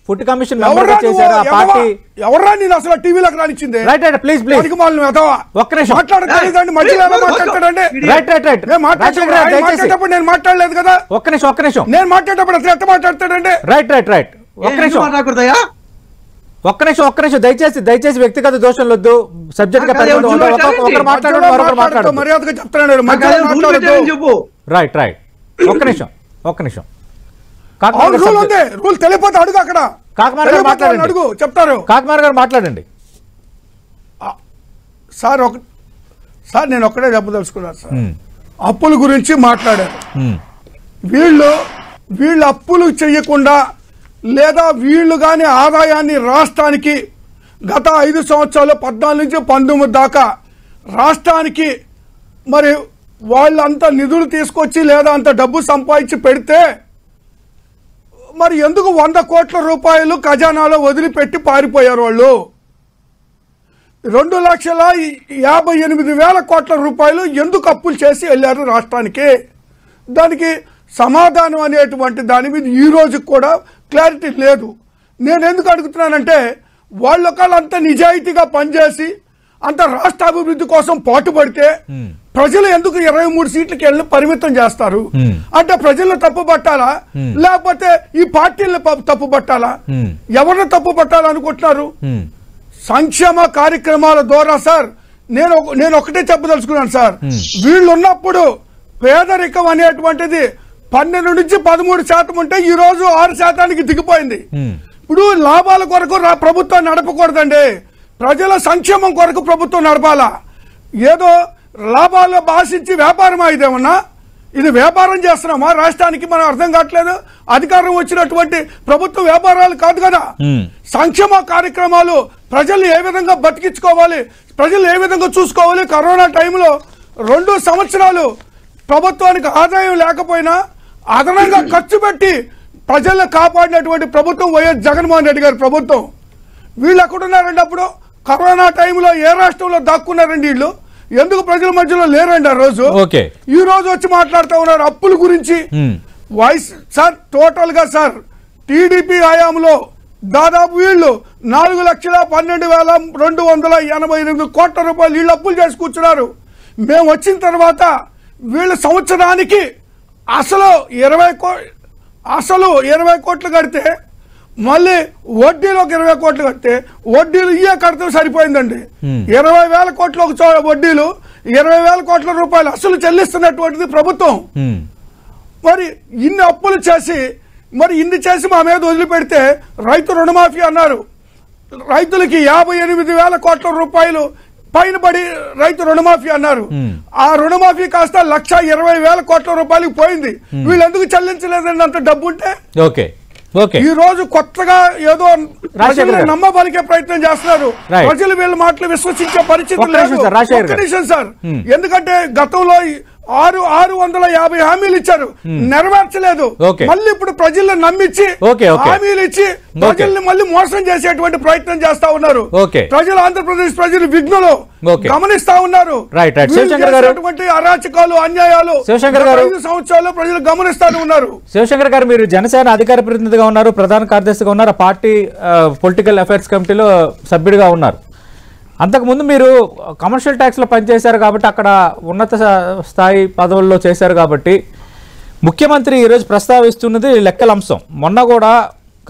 ఫుడ్ కమిషన్ మెంబర్ గా చేశారు ఆ పార్టీ. ఎవరా నేను అసలు టీవీలోకి రానిచ్చింది? రైట్ రైట్ ప్లీజ్ ప్లీజ్ ఒక్క నిమిషం మాట్లాడతాడండి, మధ్యలో మాట్లాడతాడండి. రైట్ రైట్ రైట్ మాట్లాడేటప్పుడు నేను మాట్లాడలేదు కదా. ఒక్క నిమిషం నేను మాట్లాడేటప్పుడు అసలు ఎట్లా మాట్లాడతాడండి? రైట్ రైట్ రైట్ ఒక్క నిమిషం మాట్లాడకూడదయా? ఒక్క నిమిషం దయచేసి వ్యక్తిగత దోషాలు వద్దు. సబ్జెక్ట్ గా ఒకరు మాట్లాడండి, మరొకరు మాట్లాడు. మర్యాదగా చెప్తున్నాడు. చెప్పు. రైట్ రైట్ ఒక్క నిమిషం రూల్ తెలియపోతే అడుగు, అక్కడ కాకమార్ గారు మాట్లాడండి, అడుగు చెప్తారు. కాకమార్ గారు మాట్లాడండి. సార్ నేను ఒక్కడే చెప్పదలుచుకున్నాను సార్. అప్పుల గురించి మాట్లాడారు. వీళ్ళు అప్పులు చేయకుండా లేదా వీళ్ళు కానీ ఆదాయాన్ని రాష్ట్రానికి గత 5 సంవత్సరాలు 14 నుంచి 19 దాకా రాష్ట్రానికి మరి వాళ్ళంతా నిధులు తీసుకొచ్చి లేదా అంత డబ్బు సంపాదించి పెడితే మరి ఎందుకు 100 కోట్ల రూపాయలు ఖజానాలో వదిలిపెట్టి పారిపోయారు వాళ్ళు? 2,58,000 కోట్ల రూపాయలు ఎందుకు అప్పులు చేసి వెళ్ళారు రాష్ట్రానికి? దానికి సమాధానం అనేటువంటి దాని మీద ఈ రోజు కూడా క్లారిటీ లేదు. నేను ఎందుకు అడుగుతున్నానంటే వాళ్ళు ఒకళ్ళంతా నిజాయితీగా పనిచేసి అంత రాష్ట్ర అభివృద్ధి కోసం పాటుపడితే ప్రజలు ఎందుకు 23 సీట్లకి వెళ్ళి పరిమితం చేస్తారు? అంటే ప్రజలను తప్పు పట్టాలా లేకపోతే ఈ పార్టీలను తప్పు పట్టాలా? ఎవరిని తప్పు పట్టాలనుకుంటున్నారు? సంక్షేమ కార్యక్రమాల ద్వారా సార్ నేను ఒకటే చెప్పదలుచుకున్నాను సార్. వీళ్ళు ఉన్నప్పుడు పేదరికం అనేటువంటిది 12 నుంచి 13% ఉంటే ఈ రోజు 6% దిగిపోయింది. ఇప్పుడు లాభాల కొరకు ప్రభుత్వం నడపకూడదండి. ప్రజల సంక్షేమం కొరకు ప్రభుత్వం నడపాలా. ఏదో లాభాలు భాషించి వ్యాపారం ఇదేమన్నా? ఇది వ్యాపారం చేస్తున్నామా రాష్ట్రానికి? మనం అర్థం కావట్లేదు. అధికారం వచ్చినటువంటి ప్రభుత్వ వ్యాపారాలు కాదు కదా. సంక్షేమ కార్యక్రమాలు ప్రజలు ఏ విధంగా బతికించుకోవాలి, ప్రజలు ఏ విధంగా చూసుకోవాలి. కరోనా టైంలో 2 సంవత్సరాలు ప్రభుత్వానికి ఆదాయం లేకపోయినా అదనంగా ఖర్చు పెట్టి ప్రజలను కాపాడినటువంటి ప్రభుత్వం వైఎస్ జగన్మోహన్ రెడ్డి గారి ప్రభుత్వం. వీళ్ళు ఎక్కడున్నారండి? అప్పుడు కరోనా టైంలో ఏ రాష్ట్రంలో దాక్కున్నారండి వీళ్ళు? ఎందుకు ప్రజల మధ్యలో లేరండి ఆ రోజు? ఈ రోజు వచ్చి మాట్లాడుతూ ఉన్నారు అప్పుల గురించి. వాయిస్ సార్ టోటల్ గా సార్ టీడీపీ హయాంలో దాదాపు వీళ్ళు 4,12,288 కోట్ల రూపాయలు వీళ్ళు అప్పులు చేసి కూర్చున్నారు. మేము వచ్చిన తర్వాత వీళ్ళు సంవత్సరానికి అసలు 20 కోట్లు కడితే మళ్ళీ వడ్డీలు ఒక 20 కోట్లు కడితే వడ్డీలు కడితే సరిపోయిందండి. 20,000 కోట్ల వడ్డీలు 20,000 కోట్ల రూపాయలు అసలు చెల్లిస్తున్నటువంటిది ప్రభుత్వం. మరి ఇన్ని అప్పులు చేసి ఇన్ని చేసి మా మీద వదిలిపెడితే రైతు రుణమాఫీ అన్నారు. రైతులకి 58,000 కోట్ల రూపాయలు పైన పడి రైతు రుణమాఫీ అన్నారు. ఆ రుణమాఫీ కాస్త 1,20,000 కోట్ల రూపాయలకు పోయింది. వీళ్ళు ఎందుకు చెల్లించలేదండి అంత డబ్బు ఉంటే? ఈ రోజు కొత్తగా ఏదో నమ్మబలికే ప్రయత్నం చేస్తున్నారు. ప్రజలు వీళ్ళ మాటలు విశ్వసించే పరిస్థితి లేదు. సార్ ఎందుకంటే గతంలో 650 హామీలు ఇచ్చారు, నెరవేర్చలేదు. మళ్ళీ ఇప్పుడు ప్రజలను నమ్మించి హామీలు ఇచ్చి ప్రజల్ని మళ్ళీ మోసం చేసేటువంటి ప్రయత్నం చేస్తా ఉన్నారు. ప్రజలు ఆంధ్రప్రదేశ్ ప్రజలు విఘ్నులు గమనిస్తా ఉన్నారు. అరాచకాలు అన్యాయాలు 5 సంవత్సరాలు ప్రజలు గమనిస్తానే ఉన్నారు. శివశంకర్ గారు, మీరు జనసేన అధికార ప్రతినిధిగా ఉన్నారు, ప్రధాన కార్యదర్శిగా ఉన్నారు, పార్టీ పొలిటికల్ అఫైర్స్ కమిటీలో సభ్యుడిగా ఉన్నారు. అంతకుముందు మీరు కమర్షియల్ ట్యాక్స్లో పనిచేశారు కాబట్టి అక్కడ ఉన్నత స్థాయి పదవుల్లో చేశారు కాబట్టి ముఖ్యమంత్రి ఈరోజు ప్రస్తావిస్తున్నది లెక్కల అంశం. మొన్న కూడా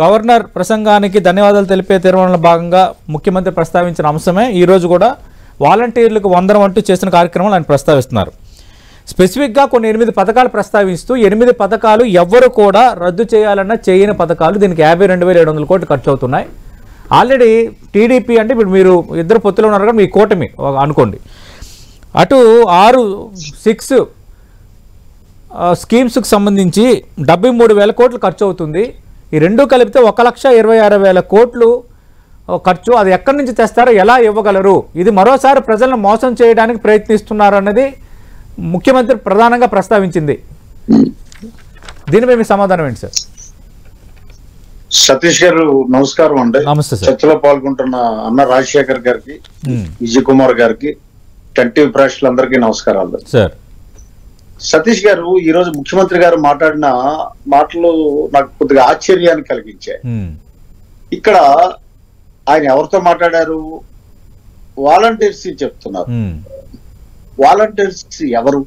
గవర్నర్ ప్రసంగానికి ధన్యవాదాలు తెలిపే తీర్మానంలో భాగంగా ముఖ్యమంత్రి ప్రస్తావించిన అంశమే ఈరోజు కూడా వాలంటీర్లకు 100 అంటూ చేసిన కార్యక్రమాలు ఆయన ప్రస్తావిస్తున్నారు. స్పెసిఫిక్గా కొన్ని 8 పథకాలు ప్రస్తావిస్తూ 8 పథకాలు ఎవ్వరు కూడా రద్దు చేయాలన్నా చేయని పథకాలు. దీనికి 52,700 కోట్లు ఖర్చు అవుతున్నాయి. ఆల్రెడీ టీడీపీ అంటే ఇప్పుడు మీరు ఇద్దరు పొత్తులో ఉన్నారు కదా, మీ కూటమి అనుకోండి, అటు 6 స్కీమ్స్కి సంబంధించి 73,000 కోట్లు ఖర్చు అవుతుంది. ఈ రెండు కలిపితే 1,26,000 కోట్లు ఖర్చు. అది ఎక్కడి నుంచి తెస్తారో, ఎలా ఇవ్వగలరు? ఇది మరోసారి ప్రజలను మోసం చేయడానికి ప్రయత్నిస్తున్నారు అన్నది ముఖ్యమంత్రి ప్రధానంగా ప్రస్తావించింది. దీనిపై మీ సమాధానం ఏంటి సార్? సతీష్ గారు నమస్కారం అండి. నమస్తే సార్. చర్చలో పాల్గొంటున్న అన్న రాజశేఖర్ గారికి, విజయ్ కుమార్ గారికి, టెంటివ్ ప్రేక్షకులందరికీ నమస్కారాలు సార్. సతీష్ గారు, ఈ రోజు ముఖ్యమంత్రి గారు మాట్లాడిన మాటలు నాకు కొద్దిగా ఆశ్చర్యాన్ని కలిగించాయి. ఇక్కడ ఆయన ఎవరితో మాట్లాడారు? వాలంటీర్స్ చెప్తున్నారు. వాలంటీర్స్ ఎవరు?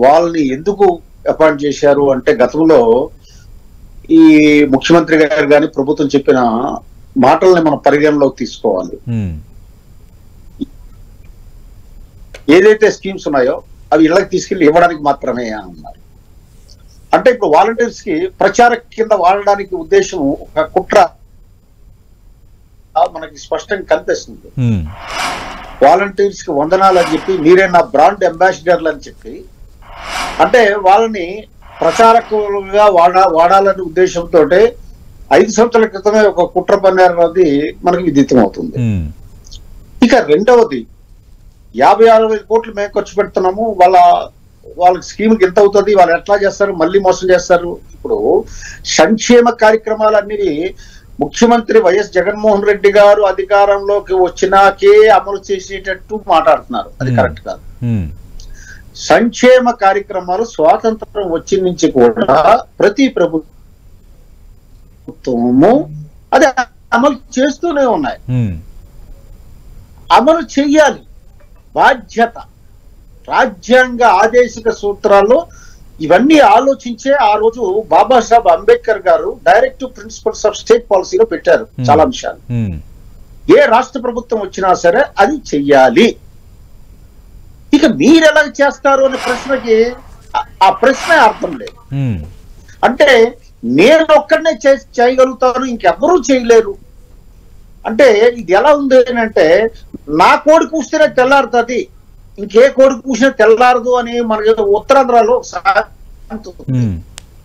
వాళ్ళని ఎందుకు అపాయింట్ చేశారు అంటే, గతంలో ఈ ముఖ్యమంత్రి గారు కానీ ప్రభుత్వం చెప్పిన మాటల్ని మనం పరిగణలోకి తీసుకోవాలి. ఏదైతే స్కీమ్స్ ఉన్నాయో అవి ఇళ్ళకి తీసుకెళ్లి ఇవ్వడానికి మాత్రమే అన్నారు. అంటే ఇప్పుడు వాలంటీర్స్ కి ప్రచార కింద వాడడానికి ఉద్దేశం, ఒక కుట్ర మనకి స్పష్టంగా కనిపిస్తుంది. వాలంటీర్స్ కి వందనాలు అని చెప్పి, మీరే నా బ్రాండ్ అంబాసిడర్లు అని చెప్పి, అంటే వాళ్ళని ప్రచారకులుగా వాడాలనే ఉద్దేశంతో 5 సంవత్సరాల క్రితమే ఒక కుట్ర పన్నారన్నది మనకి విదితం అవుతుంది. ఇక రెండవది, 50-60 కోట్లు మేము ఖర్చు పెడుతున్నాము, వాళ్ళకి స్కీమ్కి ఎంత అవుతుంది, వాళ్ళు ఎట్లా చేస్తారు, మళ్ళీ మోసం చేస్తారు. ఇప్పుడు సంక్షేమ కార్యక్రమాలు అనేవి ముఖ్యమంత్రి వైఎస్ జగన్మోహన్ రెడ్డి గారు అధికారంలోకి వచ్చినాకే అమలు చేసేటట్టు మాట్లాడుతున్నారు. అది కరెక్ట్ కాదు. సంక్షేమ కార్యక్రమాలు స్వాతంత్రం వచ్చి నుంచి కూడా ప్రతి ప్రభుత్వము అది అమలు చేస్తూనే ఉన్నాయి. అమలు చెయ్యాలి, బాధ్యత. రాజ్యాంగ ఆదేశిక సూత్రాల్లో ఇవన్నీ ఆలోచించే ఆ రోజు బాబాసాహెబ్ అంబేద్కర్ గారు డైరెక్టివ్ ప్రిన్సిపల్స్ ఆఫ్ స్టేట్ పాలసీలో పెట్టారు చాలా అంశాలు. ఏ రాష్ట్ర ప్రభుత్వం వచ్చినా సరే అది చెయ్యాలి. ఇక మీరు ఎలా చేస్తారు అనే ప్రశ్నకి ఆ ప్రశ్న అర్థం లేదు. అంటే నేను ఒక్కడనే చేయగలుగుతాను, ఇంకెవ్వరూ చేయలేరు. అంటే ఇది ఎలా ఉంది అంటే, నా కోడి కూస్తేనే తెల్లారుతుంది, ఇంకే కోడి కూసినా తెల్లారదు అని మనకి ఉత్తరాంధ్రలో.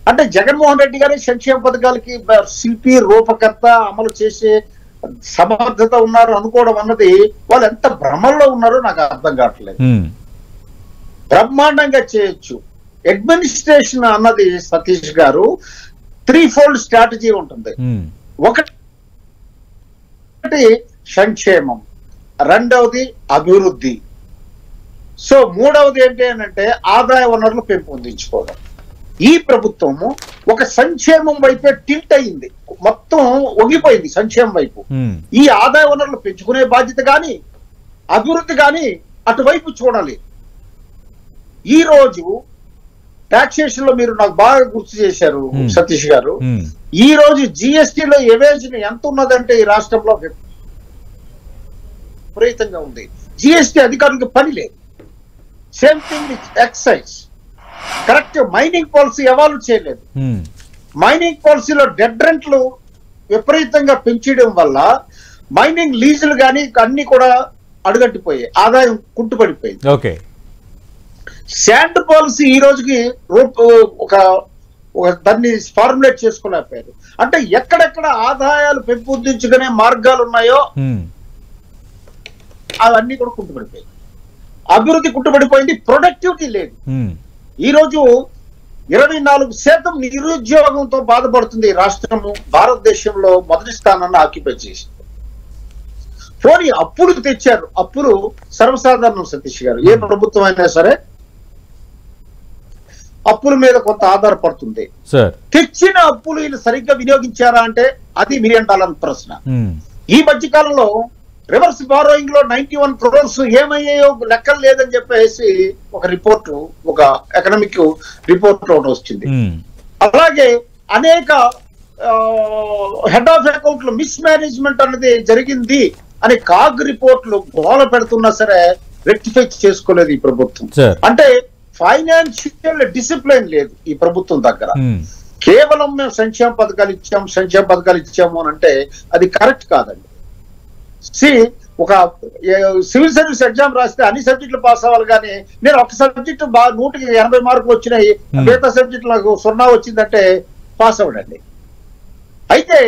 అంటే జగన్మోహన్ రెడ్డి గారి సంక్షేమ పథకాలకి శిల్పి, రూపకర్త, అమలు చేసే సమర్థత ఉన్నారు అనుకోవడం అన్నది, వాళ్ళు ఎంత భ్రమల్లో ఉన్నారో నాకు అర్థం కావట్లేదు. బ్రహ్మాండంగా చేయొచ్చు. అడ్మినిస్ట్రేషన్ అన్నది సతీష్ గారు 3-fold స్ట్రాటజీ ఉంటుంది. ఒకటి సంక్షేమం, రెండవది అభివృద్ధి, సో మూడవది ఏంటి అంటే ఆదాయ వనరులు పెంపొందించుకోవడం. ఈ ప్రభుత్వము ఒక సంక్షేమం వైపే టిల్ట్ అయింది, మొత్తం ఒగిపోయింది సంక్షేమం వైపు. ఈ ఆదాయ వనరులు పెంచుకునే బాధ్యత కానీ అభివృద్ధి కానీ అటువైపు చూడాలి. ఈ రోజు టాక్సేషన్ లో మీరు నాకు బాగా గుర్తు చేశారు సతీష్ గారు. ఈ రోజు జిఎస్టీలో ఎవేజన్ ఎంత ఉన్నదంటే ఈ రాష్ట్రంలో విపరీతంగా ఉంది. జిఎస్టీ అధికారులకు పని లేదు. Same thing with excise. Correct mining policy evolve చేయలేదు. మైనింగ్ పాలసీలో డెడ్ రెంట్లు విపరీతంగా పెంచడం వల్ల మైనింగ్ లీజులు కానీ అన్ని కూడా అడుగట్టిపోయాయి, ఆదాయం కుంటుపడిపోయింది. ఓకే. శాండ్ పాలసీ ఈ రోజుకి ఒక దాన్ని ఫార్ములేట్ చేసుకోలేకపోయారు. అంటే ఎక్కడెక్కడ ఆదాయాలు పెంపొందించుకునే మార్గాలు ఉన్నాయో అవన్నీ కూడా కుంటుపడిపోయాయి. అభివృద్ధి కుంటుపడిపోయింది, ప్రొడక్టివిటీ లేదు. ఈ రోజు 24% నిరుద్యోగంతో బాధపడుతుంది ఈ రాష్ట్రము. భారతదేశంలో మొదటి స్థానాన్ని ఆక్యుపై చేసింది. పోనీ అప్పులు తెచ్చారు, అప్పులు సర్వసాధారణం సతీష్ గారు. ఏ ప్రభుత్వం అయినా సరే అప్పుల మీద కొంత ఆధారపడుతుంది. తెచ్చిన అప్పులు వీళ్ళు సరిగ్గా వినియోగించారా అంటే అది $1 మిలియన్ ప్రశ్న. ఈ మధ్య కాలంలో రివర్స్ బారోయింగ్ లో 91 crores ఏమయ్యాయో లెక్కలు లేదని చెప్పేసి ఒక రిపోర్టు, ఒక ఎకనామిక్ రిపోర్ట్ ఒకటి వచ్చింది. అలాగే అనేక హెడ్ ఆఫ్ అకౌంట్ లో మిస్ మేనేజ్మెంట్ అనేది జరిగింది అని కాగ్ రిపోర్ట్లు గోల పెడుతున్నా సరే రెక్టిఫై చేసుకోలేదు ఈ ప్రభుత్వం. అంటే ఫైనాన్షియల్ డిసిప్లిన్ లేదు ఈ ప్రభుత్వం దగ్గర. కేవలం మేము సంక్షేమ పథకాలు ఇచ్చాము అని అంటే అది కరెక్ట్ కాదండి. ఒక సివిల్ సర్వీస్ ఎగ్జామ్ రాస్తే అన్ని సబ్జెక్టులు పాస్ అవ్వాలి, కానీ నేను ఒక సబ్జెక్టు 100కి 80 మార్కులు వచ్చినాయి, మిగతా సబ్జెక్టు నాకు 0 వచ్చిందంటే పాస్ అవ్వడండి. అయితే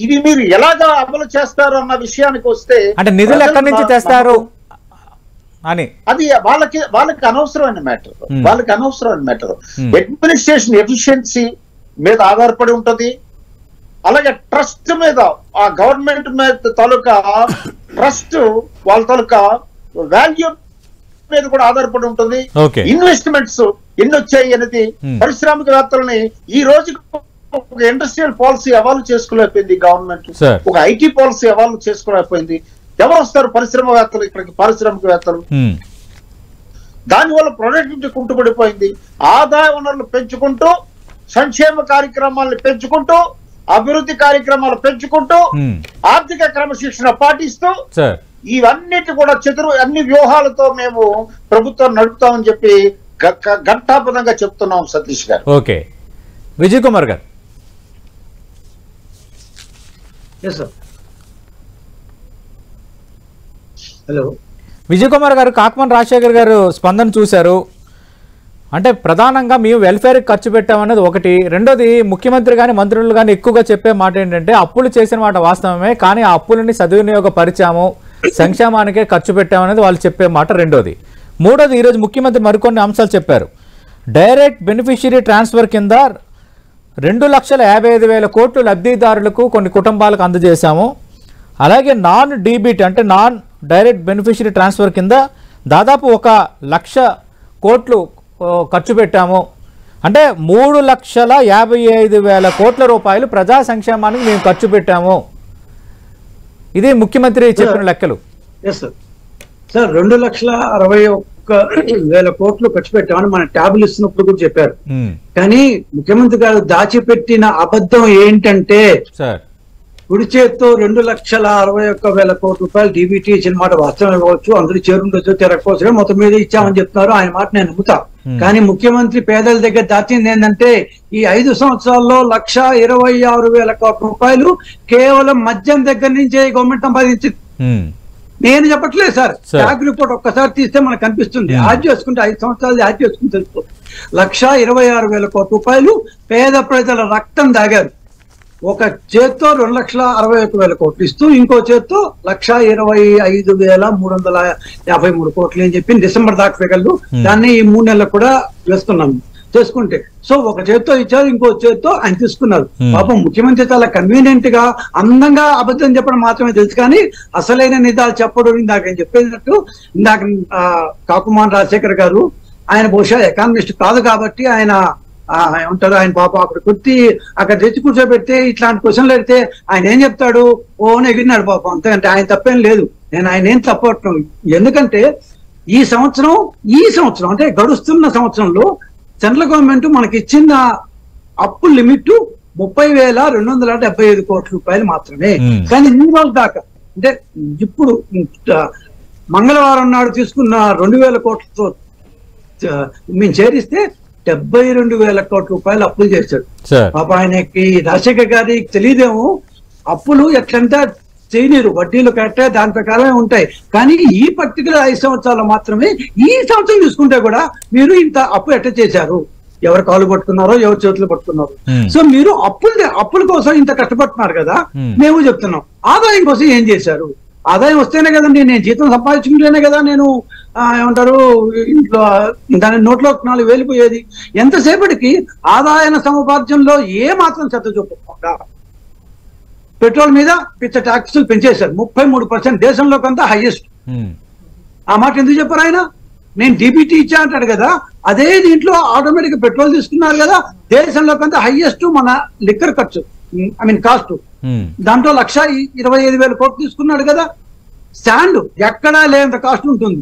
ఇది మీరు ఎలాగా అమలు చేస్తారు అన్న విషయానికి వస్తే, అంటే నిధులు ఎక్కడి నుంచి తెస్తారు అని అది వాళ్ళకి అనవసరమైన మ్యాటర్. అడ్మినిస్ట్రేషన్ ఎఫిషియన్సీ మీద ఆధారపడి ఉంటది. అలాగే ట్రస్ట్ మీద, ఆ గవర్నమెంట్ మీద తాలూకా ట్రస్ట్, వాళ్ళ తాలూకా వాల్యూ మీద కూడా ఆధారపడి ఉంటుంది. ఇన్వెస్ట్మెంట్స్ ఎన్ని వచ్చాయి అనేది పారిశ్రామికవేత్తలని ఈ రోజు ఒక ఇండస్ట్రియల్ పాలసీ అమలు చేసుకోలేకపోయింది గవర్నమెంట్, Sir. ఒక ఐటీ పాలసీ అమలు చేసుకోలేకపోయింది. ఎవరు వస్తారు పరిశ్రమవేత్తలు ఇక్కడికి, పారిశ్రామికవేత్తలు? దానివల్ల ప్రొడక్టివిటీ కుంటుపడిపోయింది. ఆదాయ వనరులు పెంచుకుంటూ, సంక్షేమ కార్యక్రమాలను పెంచుకుంటూ, అభివృద్ధి కార్యక్రమాలు పెంచుకుంటూ, ఆర్థిక క్రమశిక్షణ పాటిస్తూ ఇవన్నిటి కూడా అన్ని వ్యూహాలతో మేము ప్రభుత్వం నడుపుతామని చెప్పి ఘంటాపదంగా చెప్తున్నాం సతీష్ గారు. ఓకే, విజయ్ కుమార్ గారు. హలో విజయ్ కుమార్ గారు, కాకమన్ రాజశేఖర్ గారు స్పందన చూశారు. అంటే ప్రధానంగా మేము వెల్ఫేర్ ఖర్చు పెట్టామన్నది ఒకటి, రెండోది ముఖ్యమంత్రి కానీ మంత్రులు కానీ ఎక్కువగా చెప్పే మాట ఏంటంటే అప్పులు చేసిన మాట వాస్తవమే, కానీ ఆ అప్పులని సద్వినియోగపరిచాము, సంక్షేమానికే ఖర్చు పెట్టామనేది వాళ్ళు చెప్పే మాట రెండోది. మూడోది, ఈరోజు ముఖ్యమంత్రి మరికొన్ని అంశాలు చెప్పారు. డైరెక్ట్ బెనిఫిషియరీ ట్రాన్స్ఫర్ కింద 2,55,000 కోట్లు లబ్ధిదారులకు కొన్ని కుటుంబాలకు అందజేశాము. అలాగే నాన్ డీబీటీ అంటే నాన్ డైరెక్ట్ బెనిఫిషియరీ ట్రాన్స్ఫర్ కింద దాదాపు 1,00,000 కోట్లు ఖర్చు పెట్టాము. అంటే 3,55,000 కోట్ల రూపాయలు ప్రజా సంక్షేమానికి మేము ఖర్చు పెట్టాము. ఇది ముఖ్యమంత్రి చెప్పిన లెక్కలు. సార్ 2,61,000 కోట్లు ఖర్చు పెట్టామని మన ట్యాబులు ఇస్తున్నప్పుడు కూడా చెప్పారు. కానీ ముఖ్యమంత్రి గారు దాచిపెట్టిన అబద్ధం ఏంటంటే సార్ కుడి చేత్తో 2,61,000 కోట్ల రూపాయలు డీబీటీ ఇచ్చిన మాట వాస్తవం ఇవ్వచ్చు, అందరూ చేరుండొచ్చు తిరగకపోవచ్చు, మొత్తం మీద ఇచ్చామని చెప్తున్నారు. ఆయన మాట నేను నమ్ముతా. కానీ ముఖ్యమంత్రి పేదల దగ్గర దాచింది ఏంటంటే ఈ 5 సంవత్సరాల్లో 1,26,000 కోట్ల రూపాయలు కేవలం మద్యం దగ్గర నుంచే గవర్నమెంట్ సంపాదించింది. నేను చెప్పట్లేదు సార్, ట్యాగ్ రిపోర్ట్ ఒక్కసారి తీస్తే మనకు కనిపిస్తుంది. యాడ్ చేసుకుంటే 5 సంవత్సరాలు యాడ్ చేసుకుంటే తెలుస్తుంది. 1,26,000 కోట్ల రూపాయలు పేద ప్రజల రక్తం దాగారు. ఒక చేత్తో 2,61,000 కోట్లు ఇస్తూ ఇంకో చేత్తో 1,25,353 కోట్లు అని చెప్పి డిసెంబర్ దాకా ఫిగర్లు, దాన్ని ఈ 3 నెలలకు కూడా వేస్తున్నాము చేసుకుంటే. సో ఒక చేత్తో ఇచ్చారు, ఇంకో చేత్తో ఆయన తీసుకున్నారు. పాపం ముఖ్యమంత్రి చాలా కన్వీనియంట్ గా అందంగా అబద్ధం చెప్పడం మాత్రమే తెలుసు, కానీ అసలైన నిజాలు చెప్పడం ఇందాక నేను చెప్పేటట్టు ఇందాక కాకుమాన్ రాజశేఖర్ గారు ఆయన బహుశా ఎకానమిస్ట్ కాదు కాబట్టి ఆయన ఏమంటారు, ఆయన పాపం అక్కడ కొట్టి అక్కడ తెచ్చి కూర్చోబెడితే ఇట్లాంటి క్వశ్చన్లు పెడితే ఆయన ఏం చెప్తాడు, ఓ ఎగిరినాడు పాపం అంతకంటే ఆయన తప్పేం లేదు. నేను ఆయన ఏం తప్పట్టు, ఎందుకంటే ఈ సంవత్సరం అంటే గడుస్తున్న సంవత్సరంలో సెంట్రల్ గవర్నమెంట్ మనకి ఇచ్చిన అప్పు లిమిట్ 30,275 కోట్ల రూపాయలు మాత్రమే. కానీ ఇన్ని రోజుల దాకా అంటే ఇప్పుడు మంగళవారం నాడు తీసుకున్న 2,000 కోట్లతో మేము చేరిస్తే 72,000 కోట్ల రూపాయలు అప్పులు చేశాడు. పాప ఆయనకి రాజశేఖర్ గారికి తెలియదేమో, అప్పులు ఎట్లంటే చేయలేరు, వడ్డీలు కట్టే దాని ప్రకారమే ఉంటాయి. కానీ ఈ పర్టికులర్ 5 సంవత్సరాలు మాత్రమే, ఈ సంవత్సరం తీసుకుంటే కూడా మీరు ఇంత అప్పు ఎట్లా చేశారు, ఎవరు కాళ్ళు పట్టుకున్నారో ఎవరు చేతులు పట్టుకున్నారో. సో మీరు అప్పుల కోసం ఇంత కష్టపడుతున్నారు కదా, మేము చెప్తున్నాం ఆదాయం కోసం ఏం చేశారు. ఆదాయం వస్తేనే కదండి, నేను జీతం సంపాదించుకుంటేనే కదా నేను ఏమంటారు ఇంట్లో దాని నోట్లో 4,000 పోయేది. ఎంతసేపటికి ఆదాయ సముపార్జనలో ఏ మాత్రం శ్రద్ధ చూపకుండా పెట్రోల్ మీద పిచ్చ ట్యాక్సులు పెంచేశారు. 33% దేశంలో కొంత హైయెస్ట్. ఆ మాట ఎందుకు చెప్పారు ఆయన? నేను డీబీటీ ఇచ్చా అంటాడు కదా, అదే దీంట్లో ఆటోమేటిక్ పెట్రోల్ తీసుకున్నారు కదా, దేశంలో కొంత హైయెస్ట్ మన లిక్కర్ ఖర్చు కాస్ట్, దాంట్లో 1,25,000 కోట్లు తీసుకున్నాడు కదా. శాండ్ ఎక్కడా లేనంత కాస్ట్ ఉంటుంది,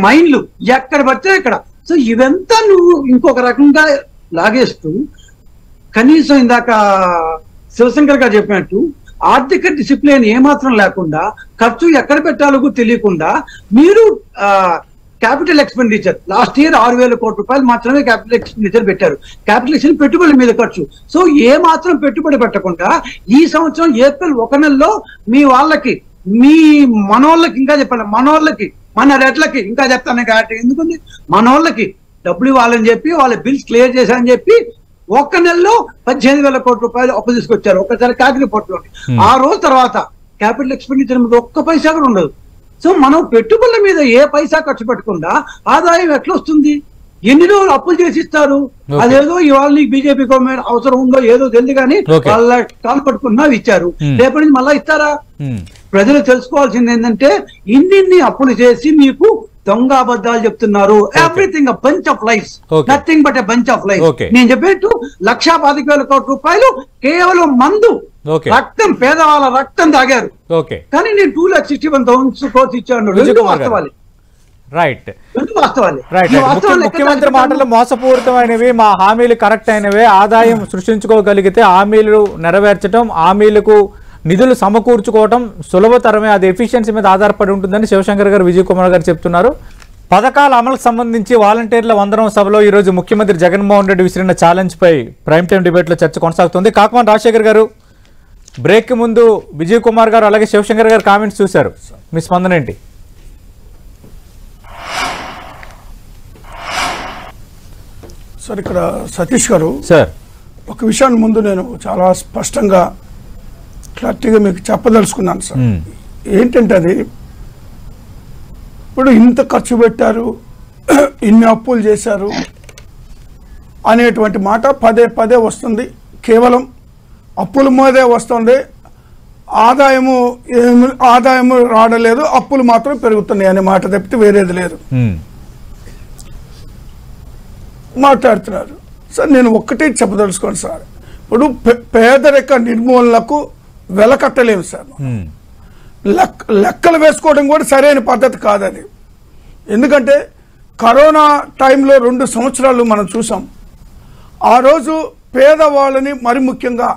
మైన్లు ఎక్కడ పడితే ఇక్కడ. సో ఇవంతా నువ్వు ఇంకొక రకంగా లాగేస్తూ, కనీసం ఇందాక శివశంకర్ గారు చెప్పినట్టు ఆర్థిక డిసిప్లిన్ ఏమాత్రం లేకుండా, ఖర్చు ఎక్కడ పెట్టాలో తెలియకుండా మీరు క్యాపిటల్ ఎక్స్పెండిచర్ లాస్ట్ ఇయర్ 6,000 కోట్ల రూపాయలు మాత్రమే క్యాపిటల్ ఎక్స్పెండిచర్ పెట్టారు. క్యాపిటల్ ఎక్స్పెండిచర్ పెట్టుబడుల మీద ఖర్చు. సో ఏ మాత్రం పెట్టుబడి పెట్టకుండా ఈ సంవత్సరం ఏప్రిల్ 1 నెలలో మీ వాళ్ళకి, మీ మనోళ్ళకి, ఇంకా చెప్పండి మనోళ్ళకి, మన రెట్లకి ఇంకా చెప్తాను కాబట్టి ఎందుకుంది, మనోళ్ళకి డబ్బులు ఇవ్వాలని చెప్పి వాళ్ళ బిల్స్ క్లియర్ చేశారని చెప్పి 1 నెలలో 18,000 కోట్ల రూపాయలు అప్పు తీసుకొచ్చారు. ఒక్కసారి క్యాపిటల్ రిపోర్ట్లో. ఆ రోజు తర్వాత క్యాపిటల్ ఎక్స్పెండిచర్ మీద ఒక్క పైసా కూడా ఉండదు. సో మనం పెట్టుబడుల మీద ఏ పైసా ఖర్చు పెట్టకుండా ఆదాయం ఎట్లా వస్తుంది? ఎన్ని రోజులు అప్పులు చేసి ఇస్తారు? అదేదో ఇవాళ నీకు బీజేపీ గవర్నమెంట్ అవసరం ఉందో ఏదో తెలియదు, కానీ వాళ్ళ కాలు పట్టుకున్నా ఇచ్చారు, రేపటి నుంచి మళ్ళా ఇస్తారా? ప్రజలు తెలుసుకోవాల్సింది ఏంటంటే ఇన్ని అప్పులు చేసి మీకు దొంగ అబద్ధాలు చెప్తున్నారు. Everything a bunch of lies, nothing but a bunch of lies. నేను చెప్పేట్టు 1,25,000 కోట్ల రూపాయలు కేవలం మందు, రక్తం, పేదవాళ్ళ రక్తం తాగారు. కానీ నేను 2,61,000 కోట్లు ఇచ్చాను. Right right. ముఖ్యమంత్రి మాటలు మోసపూరితమైనవి, మా హామీలు కరెక్ట్ అయినవే, ఆదాయం సృష్టించుకోగలిగితే హామీలు నెరవేర్చడం, హామీలకు నిధులు సమకూర్చుకోవడం సులభతరమే, అది ఎఫిషియన్సీ మీద ఆధారపడి ఉంటుందని శివశంకర్ గారు, విజయ్ కుమార్ గారు చెప్తున్నారు. పథకాల అమలుకు సంబంధించి వాలంటీర్ల 100వ సభలో ఈరోజు ముఖ్యమంత్రి జగన్మోహన్ రెడ్డి విసిరిన ఛాలెంజ్ పై ప్రైమ్ టైం డిబేట్లో చర్చ కొనసాగుతుంది. కాకమాన్ రాజశేఖర్ గారు, బ్రేక్ ముందు విజయ్ కుమార్ గారు అలాగే శివశంకర్ గారు కామెంట్స్ చూశారు, మీ స్పందన ఏంటి? సార్, ఇక్కడ సతీష్ గారు సార్ ఒక విషయాన్ని ముందు నేను చాలా స్పష్టంగా క్లారిటీగా మీకు చెప్పదలుచుకున్నాను సార్. ఏంటంటే అది ఇప్పుడు ఇంత ఖర్చు పెట్టారు, ఇన్ని అప్పులు చేశారు అనేటువంటి మాట పదే పదే వస్తుంది. కేవలం అప్పుల మీదే వస్తుంది, ఆదాయము రావడలేదు, అప్పులు మాత్రం పెరుగుతున్నాయి అనే మాట తప్పితే వేరేది లేదు మాట్లాడుతున్నారు సార్. నేను ఒక్కటే చెప్పదలుచుకోండి సార్, ఇప్పుడు పేదరిక నిర్మూలనకు వెలకట్టలేము సార్. లెక్కలు వేసుకోవడం కూడా సరైన పద్ధతి కాదు అది. ఎందుకంటే కరోనా టైంలో 2 సంవత్సరాలు మనం చూసాం. ఆ రోజు పేదవాళ్ళని మరి ముఖ్యంగా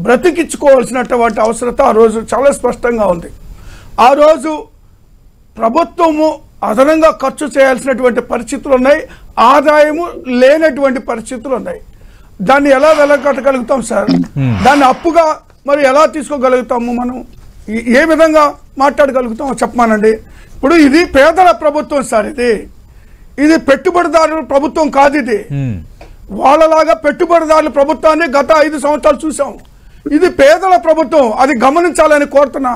బ్రతికించుకోవాల్సినటువంటి అవసరత ఆ రోజు చాలా స్పష్టంగా ఉంది. ఆ రోజు ప్రభుత్వము అదనంగా ఖర్చు చేయాల్సినటువంటి పరిస్థితులు ఉన్నాయి, ఆదాయము లేనటువంటి పరిస్థితులు ఉన్నాయి. దాన్ని ఎలా వెలకట్టగలుగుతాం సార్? దాన్ని అప్పుగా మరి ఎలా తీసుకోగలుగుతాము? మనం ఏ విధంగా మాట్లాడగలుగుతామో చెప్పమానండి. ఇప్పుడు ఇది పేదల ప్రభుత్వం సార్, ఇది పెట్టుబడిదారుల ప్రభుత్వం కాదు. ఇది వాళ్ళలాగా పెట్టుబడిదారుల ప్రభుత్వాన్ని గత 5 సంవత్సరాలు చూసాం. ఇది పేదల ప్రభుత్వం, అది గమనించాలని కోరుతున్నా.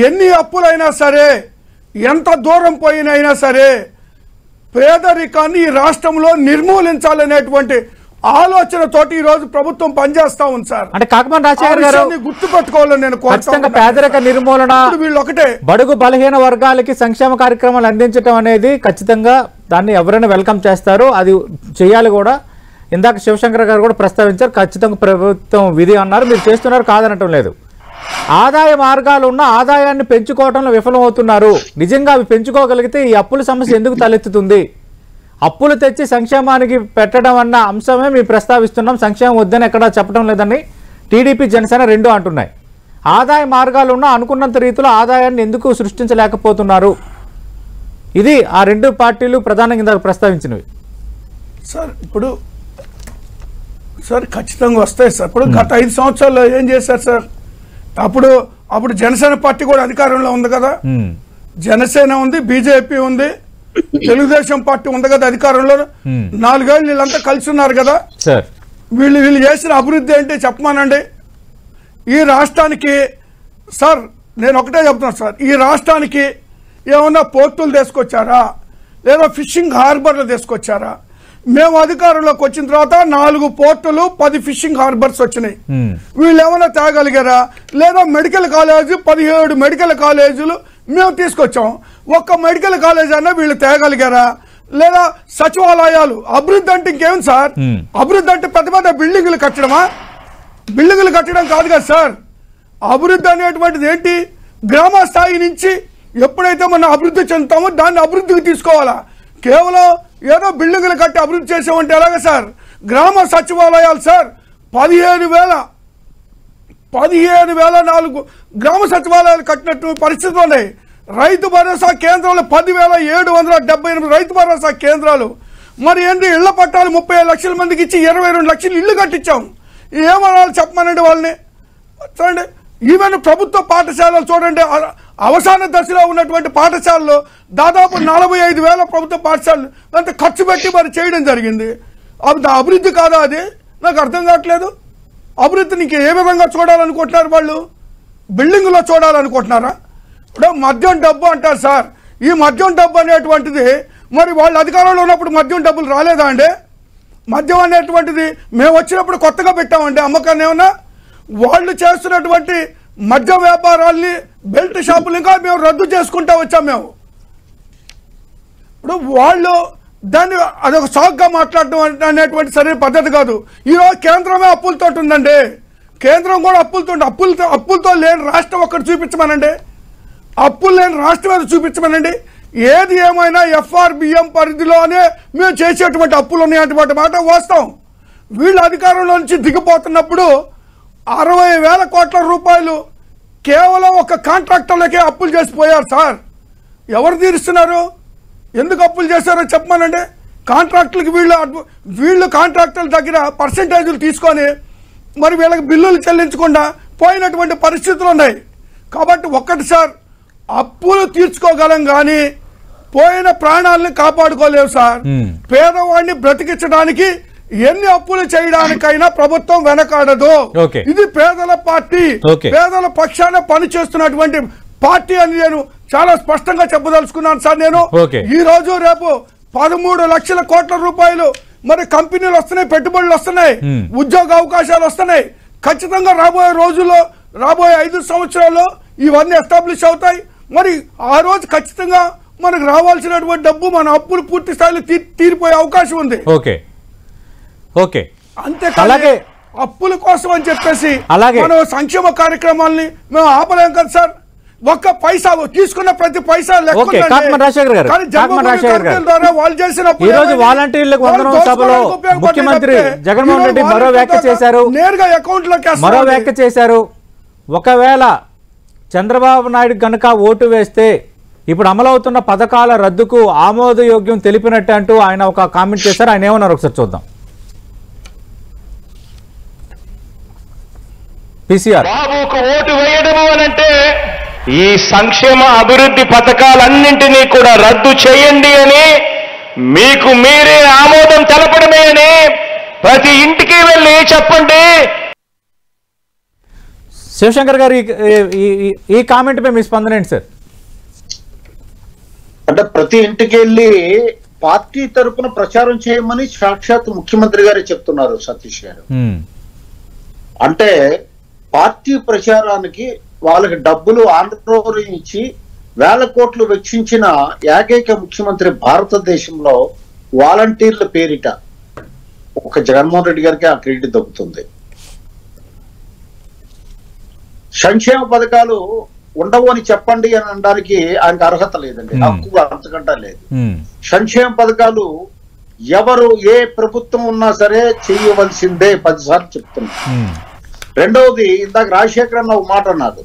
ఎన్ని అప్పులైనా సరే, ఎంత దూరం పోయినైనా సరే, పేదరికాన్ని ఈ రాష్ట్రంలో నిర్మూలించాలనేటువంటి ఆలోచనతోటి ఈ రోజు ప్రభుత్వం పనిచేస్తా ఉంది సార్. అంటే కాకమాన్ రాజశేఖర్ గారు గుర్తుపెట్టుకోవాలని నేను ఖచ్చితంగా పేదరిక నిర్మూలన, వీళ్ళొకటే బడుగు బలహీన వర్గాలకి సంక్షేమ కార్యక్రమాలు అందించడం అనేది ఖచ్చితంగా దాన్ని ఎవరైనా వెల్కమ్ చేస్తారు, అది చేయాలి కూడా. ఇందాక శివశంకర్ గారు కూడా ప్రస్తావించారు, ఖచ్చితంగా ప్రభుత్వం విధి అన్నారు, మీరు చేస్తున్నారు కాదనటం లేదు. ఆదాయ మార్గాలు ఉన్న ఆదాయాన్ని పెంచుకోవడంలో విఫలమవుతున్నారు. నిజంగా అవి పెంచుకోగలిగితే ఈ అప్పుల సమస్య ఎందుకు తలెత్తుతుంది? అప్పులు తెచ్చి సంక్షేమానికి పెట్టడం అన్న అంశమే మేము ప్రస్తావిస్తున్నాం, సంక్షేమం వద్దని ఎక్కడా చెప్పడం లేదని టీడీపీ జనసేన 2 అంటున్నాయి. ఆదాయ మార్గాలు ఉన్న అనుకున్నంత రీతిలో ఆదాయాన్ని ఎందుకు సృష్టించలేకపోతున్నారు? ఇది ఆ 2 పార్టీలు ప్రధానంగా ఇందాక ప్రస్తావించినవి సార్. ఇప్పుడు సార్ ఖచ్చితంగా వస్తాయి సార్. ఇప్పుడు గత 5 సంవత్సరాల్లో ఏం చేశారు సార్? అప్పుడు జనసేన పార్టీ కూడా అధికారంలో ఉంది కదా, జనసేన ఉంది, బీజేపీ ఉంది, తెలుగుదేశం పార్టీ ఉంది కదా అధికారంలో. 4 ఏళ్ళు వీళ్ళంతా కలిసి ఉన్నారు కదా సార్. వీళ్ళు చేసిన అభివృద్ధి ఏంటి చెప్పమానండి? ఈ రాష్ట్రానికి సార్ నేను ఒకటే చెప్తున్నాను సార్, ఈ రాష్ట్రానికి ఏమన్నా పోర్టులు తీసుకొచ్చారా, లేదా ఫిషింగ్ హార్బర్లు తీసుకొచ్చారా? మేము అధికారంలోకి వచ్చిన తర్వాత 4 పోర్టులు, 10 ఫిషింగ్ హార్బర్స్ వచ్చినాయి. వీళ్ళు ఏమైనా తేగలిగారా? లేదా మెడికల్ కాలేజీ 17 మెడికల్ కాలేజీలు మేము తీసుకొచ్చాం, ఒక్క మెడికల్ కాలేజ్ అన్నా వీళ్ళు తేగలిగారా? లేదా సచివాలయాలు అభివృద్ధి అంటే ఇంకేం సార్? అభివృద్ధి అంటే పెద్ద పెద్ద బిల్డింగులు కట్టడమా? బిల్డింగులు కట్టడం కాదు కదా సార్. అభివృద్ధి అనేటువంటిది ఏంటి? గ్రామ స్థాయి నుంచి ఎప్పుడైతే మనం అభివృద్ధి చెందుతామో దాన్ని అభివృద్ధికి తీసుకోవాలా. కేవలం ఏదో బిల్డింగులు కట్టి అభివృద్ధి చేసామంటే ఎలాగ సార్? గ్రామ సచివాలయాలు సార్ 15,004 గ్రామ సచివాలయాలు కట్టినట్టు పరిస్థితులు ఉన్నాయి. రైతు భరోసా కేంద్రాలు 10,778 రైతు భరోసా కేంద్రాలు. మరి ఏంటి ఇళ్ల పట్టాలు 35 లక్షల మందికి ఇచ్చి 22 లక్షలు ఇల్లు కట్టించాం. ఏమనాలి చెప్పమనండి వాళ్ళని? చూడండి, ఈవెన్ ప్రభుత్వ పాఠశాలలు చూడండి, అవసాన దశలో ఉన్నటువంటి పాఠశాలలో దాదాపు 45,000 ప్రభుత్వ పాఠశాలలు అంత ఖర్చు పెట్టి మరి చేయడం జరిగింది. అది అభివృద్ధి కాదా? అది నాకు అర్థం కావట్లేదు. అభివృద్ధి నీకు ఏ విధంగా చూడాలనుకుంటున్నారు వాళ్ళు? బిల్డింగ్లో చూడాలనుకుంటున్నారా? ఇప్పుడు మద్యం డబ్బు అంటారు సార్. ఈ మద్యం డబ్బు అనేటువంటిది మరి వాళ్ళు అధికారంలో ఉన్నప్పుడు మద్యం డబ్బులు రాలేదా అండి? మద్యం అనేటువంటిది మేము వచ్చినప్పుడు కొత్తగా పెట్టామండి అమ్మకాన్ని. ఏమన్నా వాళ్ళు చేస్తున్నటువంటి మద్య వ్యాపారాల్ని, బెల్ట్ షాపులు ఇంకా మేము రద్దు చేసుకుంటా వచ్చాం. మేము ఇప్పుడు వాళ్ళు దాన్ని అదొక సాగ్గా మాట్లాడడం అనేటువంటి సరైన పద్ధతి కాదు. ఈరోజు కేంద్రమే అప్పులతో ఉందండి, కేంద్రం కూడా అప్పులతో లేని రాష్ట్రం ఒక్కటి చూపించమనండి, అప్పులు లేని రాష్ట్రం ఏదో చూపించమనండి. ఏది ఏమైనా FRBM పరిధిలోనే మేము చేసేటువంటి అప్పులు ఉన్నాయటువంటి మాట వాస్తవం. వీళ్ళు అధికారంలో నుంచి దిగిపోతున్నప్పుడు 60,000 కోట్ల రూపాయలు కేవలం ఒక కాంట్రాక్టర్లకే అప్పులు చేసిపోయారు సార్. ఎవరు తీరుస్తున్నారు? ఎందుకు అప్పులు చేశారో చెప్పమనండి. కాంట్రాక్టులకి వీళ్ళు కాంట్రాక్టర్ల దగ్గర పర్సంటేజీలు తీసుకొని మరి వీళ్ళకి బిల్లులు చెల్లించకుండా పోయినటువంటి పరిస్థితులు ఉన్నాయి. కాబట్టి ఒక్కటి సార్, అప్పులు తీర్చుకోగలం కానీ పోయిన ప్రాణాలను కాపాడుకోలేవు సార్. పేదవాడిని బ్రతికించడానికి ఎన్ని అప్పులు చేయడానికైనా ప్రభుత్వం వెనకాడదు. ఇది పేదల పార్టీ, పేదల పక్షాన పనిచేస్తున్నటువంటి పార్టీ అని నేను చాలా స్పష్టంగా చెప్పదలుచుకున్నాను సార్. నేను ఈ రోజు రేపు 13 లక్షల కోట్ల రూపాయలు మరి కంపెనీలు వస్తున్నాయి, పెట్టుబడులు వస్తున్నాయి, ఉద్యోగ అవకాశాలు వస్తున్నాయి. ఖచ్చితంగా రాబోయే రోజుల్లో, రాబోయే 5 సంవత్సరాల్లో ఇవన్నీ ఎస్టాబ్లిష్ అవుతాయి. మరి ఆ రోజు ఖచ్చితంగా మనకు రావాల్సినటువంటి డబ్బు మన అప్పులు పూర్తి స్థాయిలో తీరిపోయే అవకాశం ఉంది. అంతే అప్పుల కోసం అని చెప్పేసి మనం సంక్షేమ కార్యక్రమాల్ని మేము ఆపలేం కదా సార్. ఒక్క పైసా తీసుకున్న ప్రతి పైసా వాళ్ళు చేసిన వాలంటీర్లకు వందనం సభలో ముఖ్యమంత్రి జగన్మోహన్ రెడ్డి మరో వ్యాఖ్య చేశారు, నేరుగా అకౌంట్లోకి మరో వ్యాఖ్య చేశారు. ఒకవేళ చంద్రబాబు నాయుడు గనక ఓటు వేస్తే ఇప్పుడు అమలవుతున్న పథకాల రద్దుకు ఆమోదయోగ్యం తెలిపినట్టు అంటూ ఆయన ఒక కామెంట్ చేశారు. ఆయన ఏమన్నారు ఒకసారి చూద్దాం. PCR బాబుకు ఓటు వేయడము అనంటే ఈ సంక్షేమ అభివృద్ధి పథకాలన్నింటినీ కూడా రద్దు చేయండి అని మీకు మీరే ఆమోదం తెలపడమే అని ప్రతి ఇంటికి వెళ్ళి చెప్పండి. శివశంకర్ గారు ఈ కామెంట్ పై మీ స్పందన ఏంటి సార్? అంటే ప్రతి ఇంటికి వెళ్ళి పార్టీ తరపున ప్రచారం చేయమని సాక్షాత్ ముఖ్యమంత్రి గారే చెప్తున్నారు సతీష్ గారు. అంటే పార్టీ ప్రచారానికి వాళ్ళకి డబ్బులు ఆంధ్రప్రదేశ్ ఇచ్చి 1,000 కోట్లు వెచ్చించిన ఏకైక ముఖ్యమంత్రి భారతదేశంలో వాలంటీర్ల పేరిట ఒక జగన్మోహన్ రెడ్డి గారికి ఆ క్రెడిట్ దక్కుతుంది. సంక్షేమ పథకాలు ఉండవు అని చెప్పండి అని అనడానికి ఆయనకు అర్హత లేదండి, హక్కు అంతకంటే లేదు. సంక్షేమ పథకాలు ఎవరు ఏ ప్రభుత్వం ఉన్నా సరే చేయవలసిందే 10 సార్లు చెప్తున్నా. రెండవది, ఇందాక రాజశేఖర్ అన్న ఒక మాట అన్నారు,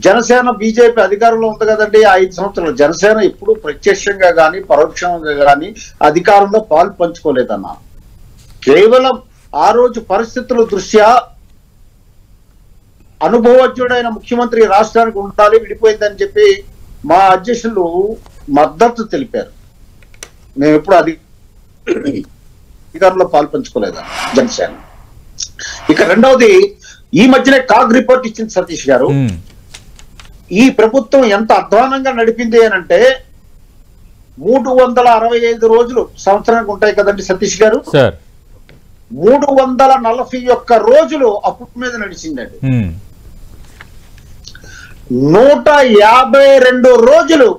జనసేన బీజేపీ అధికారంలో ఉంది కదండి 5 సంవత్సరాలు. జనసేన ఎప్పుడు ప్రత్యక్షంగా గాని పరోక్షంగా గాని అధికారంలో పాలు పంచుకోలేదన్న. కేవలం ఆ రోజు పరిస్థితుల దృష్ట్యా అనుభవజ్ఞుడైన ముఖ్యమంత్రి రాష్ట్రానికి ఉండాలి, విడిపోయిందని చెప్పి మా అధ్యక్షులు మద్దతు తెలిపారు. మేము ఎప్పుడు అధికారంలో పాలు పంచుకోలేదన్న జనసేన. ఇక రెండవది, ఈ మధ్యనే కాగ్ రిపోర్ట్ ఇచ్చింది సతీష్ గారు. ఈ ప్రభుత్వం ఎంత అధ్వానంగా నడిపింది అని అంటే 365 రోజులు సంవత్సరానికి ఉంటాయి కదండి సతీష్ గారు, 341 రోజులు అప్పు మీద నడిచిందండి. 152 రోజులు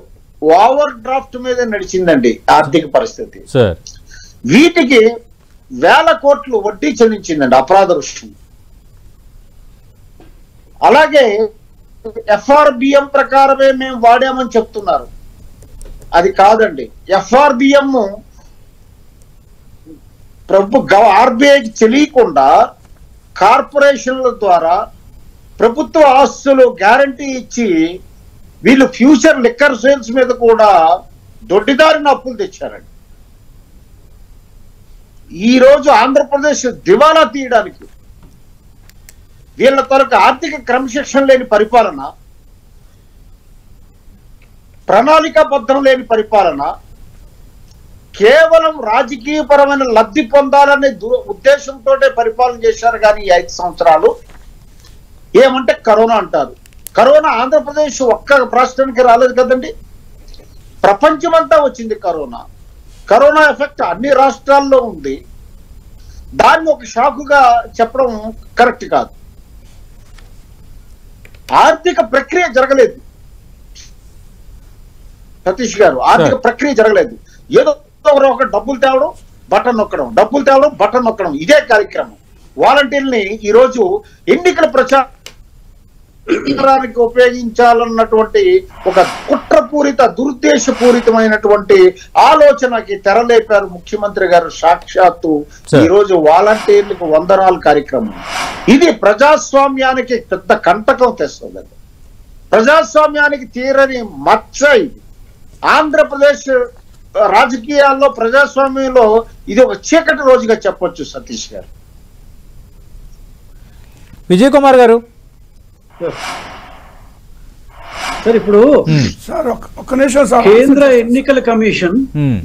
ఓవర్ డ్రాఫ్ట్ మీద నడిచిందండి ఆర్థిక పరిస్థితి. వీటికి 1,000 కోట్లు వడ్డీ చెల్లించిందండి అపరాధ రుసుము. అలాగే FRBM ప్రకారమే మేము వాడామని చెప్తున్నారు, అది కాదండి. FRBM RBIకి తెలియకుండా కార్పొరేషన్ల ద్వారా ప్రభుత్వ ఆస్తులు గ్యారంటీ ఇచ్చి వీళ్ళు ఫ్యూచర్ లిక్కర్ సేల్స్ మీద కూడా దొడ్డిదారిన అప్పులు తెచ్చారండి. ఈ రోజు ఆంధ్రప్రదేశ్ దివాలా తీయడానికి వీళ్ళ తరకు ఆర్థిక క్రమశిక్షణ లేని పరిపాలన, ప్రణాళికాబద్ధం లేని పరిపాలన, కేవలం రాజకీయపరమైన లబ్ధి పొందాలనే ఉద్దేశంతో పరిపాలన చేశారు. కానీ ఈ 5 సంవత్సరాలు ఏమంటే కరోనా అంటారు. కరోనా ఆంధ్రప్రదేశ్ ఒక్క రాష్ట్రానికి రాలేదు కదండి, ప్రపంచమంతా వచ్చింది కరోనా. కరోనా ఎఫెక్ట్ అన్ని రాష్ట్రాల్లో ఉంది. దాన్ని ఒక షాకుగా చెప్పడం కరెక్ట్ కాదు. ఆర్థిక ప్రక్రియ జరగలేదు. సతీష్ గారు, ఆర్థిక ప్రక్రియ జరగలేదు. ఏదో ఒక డబ్బులు తేవడం, బటన్ నొక్కడం, డబ్బులు తేవడం, బటన్ నొక్కడం, ఇదే కార్యక్రమం. వాలంటీర్ని ఈ రోజు ఎన్నికల ప్రచారానికి ఉపయోగించాలన్నటువంటి ఒక కుట్రపూరిత, దురుద్దేశపూరితమైనటువంటి ఆలోచనకి తెరలేపారు ముఖ్యమంత్రి గారు సాక్షాత్తు. ఈ రోజు వాలంటీర్లకు వందనాలు కార్యక్రమం ఇది ప్రజాస్వామ్యానికి పెద్ద కంటకం తెస్తుంది. ప్రజాస్వామ్యానికి తీరని మచ్చ ఇది. ఆంధ్రప్రదేశ్ రాజకీయాల్లో, ప్రజాస్వామ్యంలో ఇది ఒక చీకటి రోజుగా చెప్పొచ్చు సతీష్ గారు. విజయ్ కుమార్ గారు సార్, ఇప్పుడు సార్ ఒక్క నిమిషం సార్. కేంద్ర ఎన్నికల కమిషన్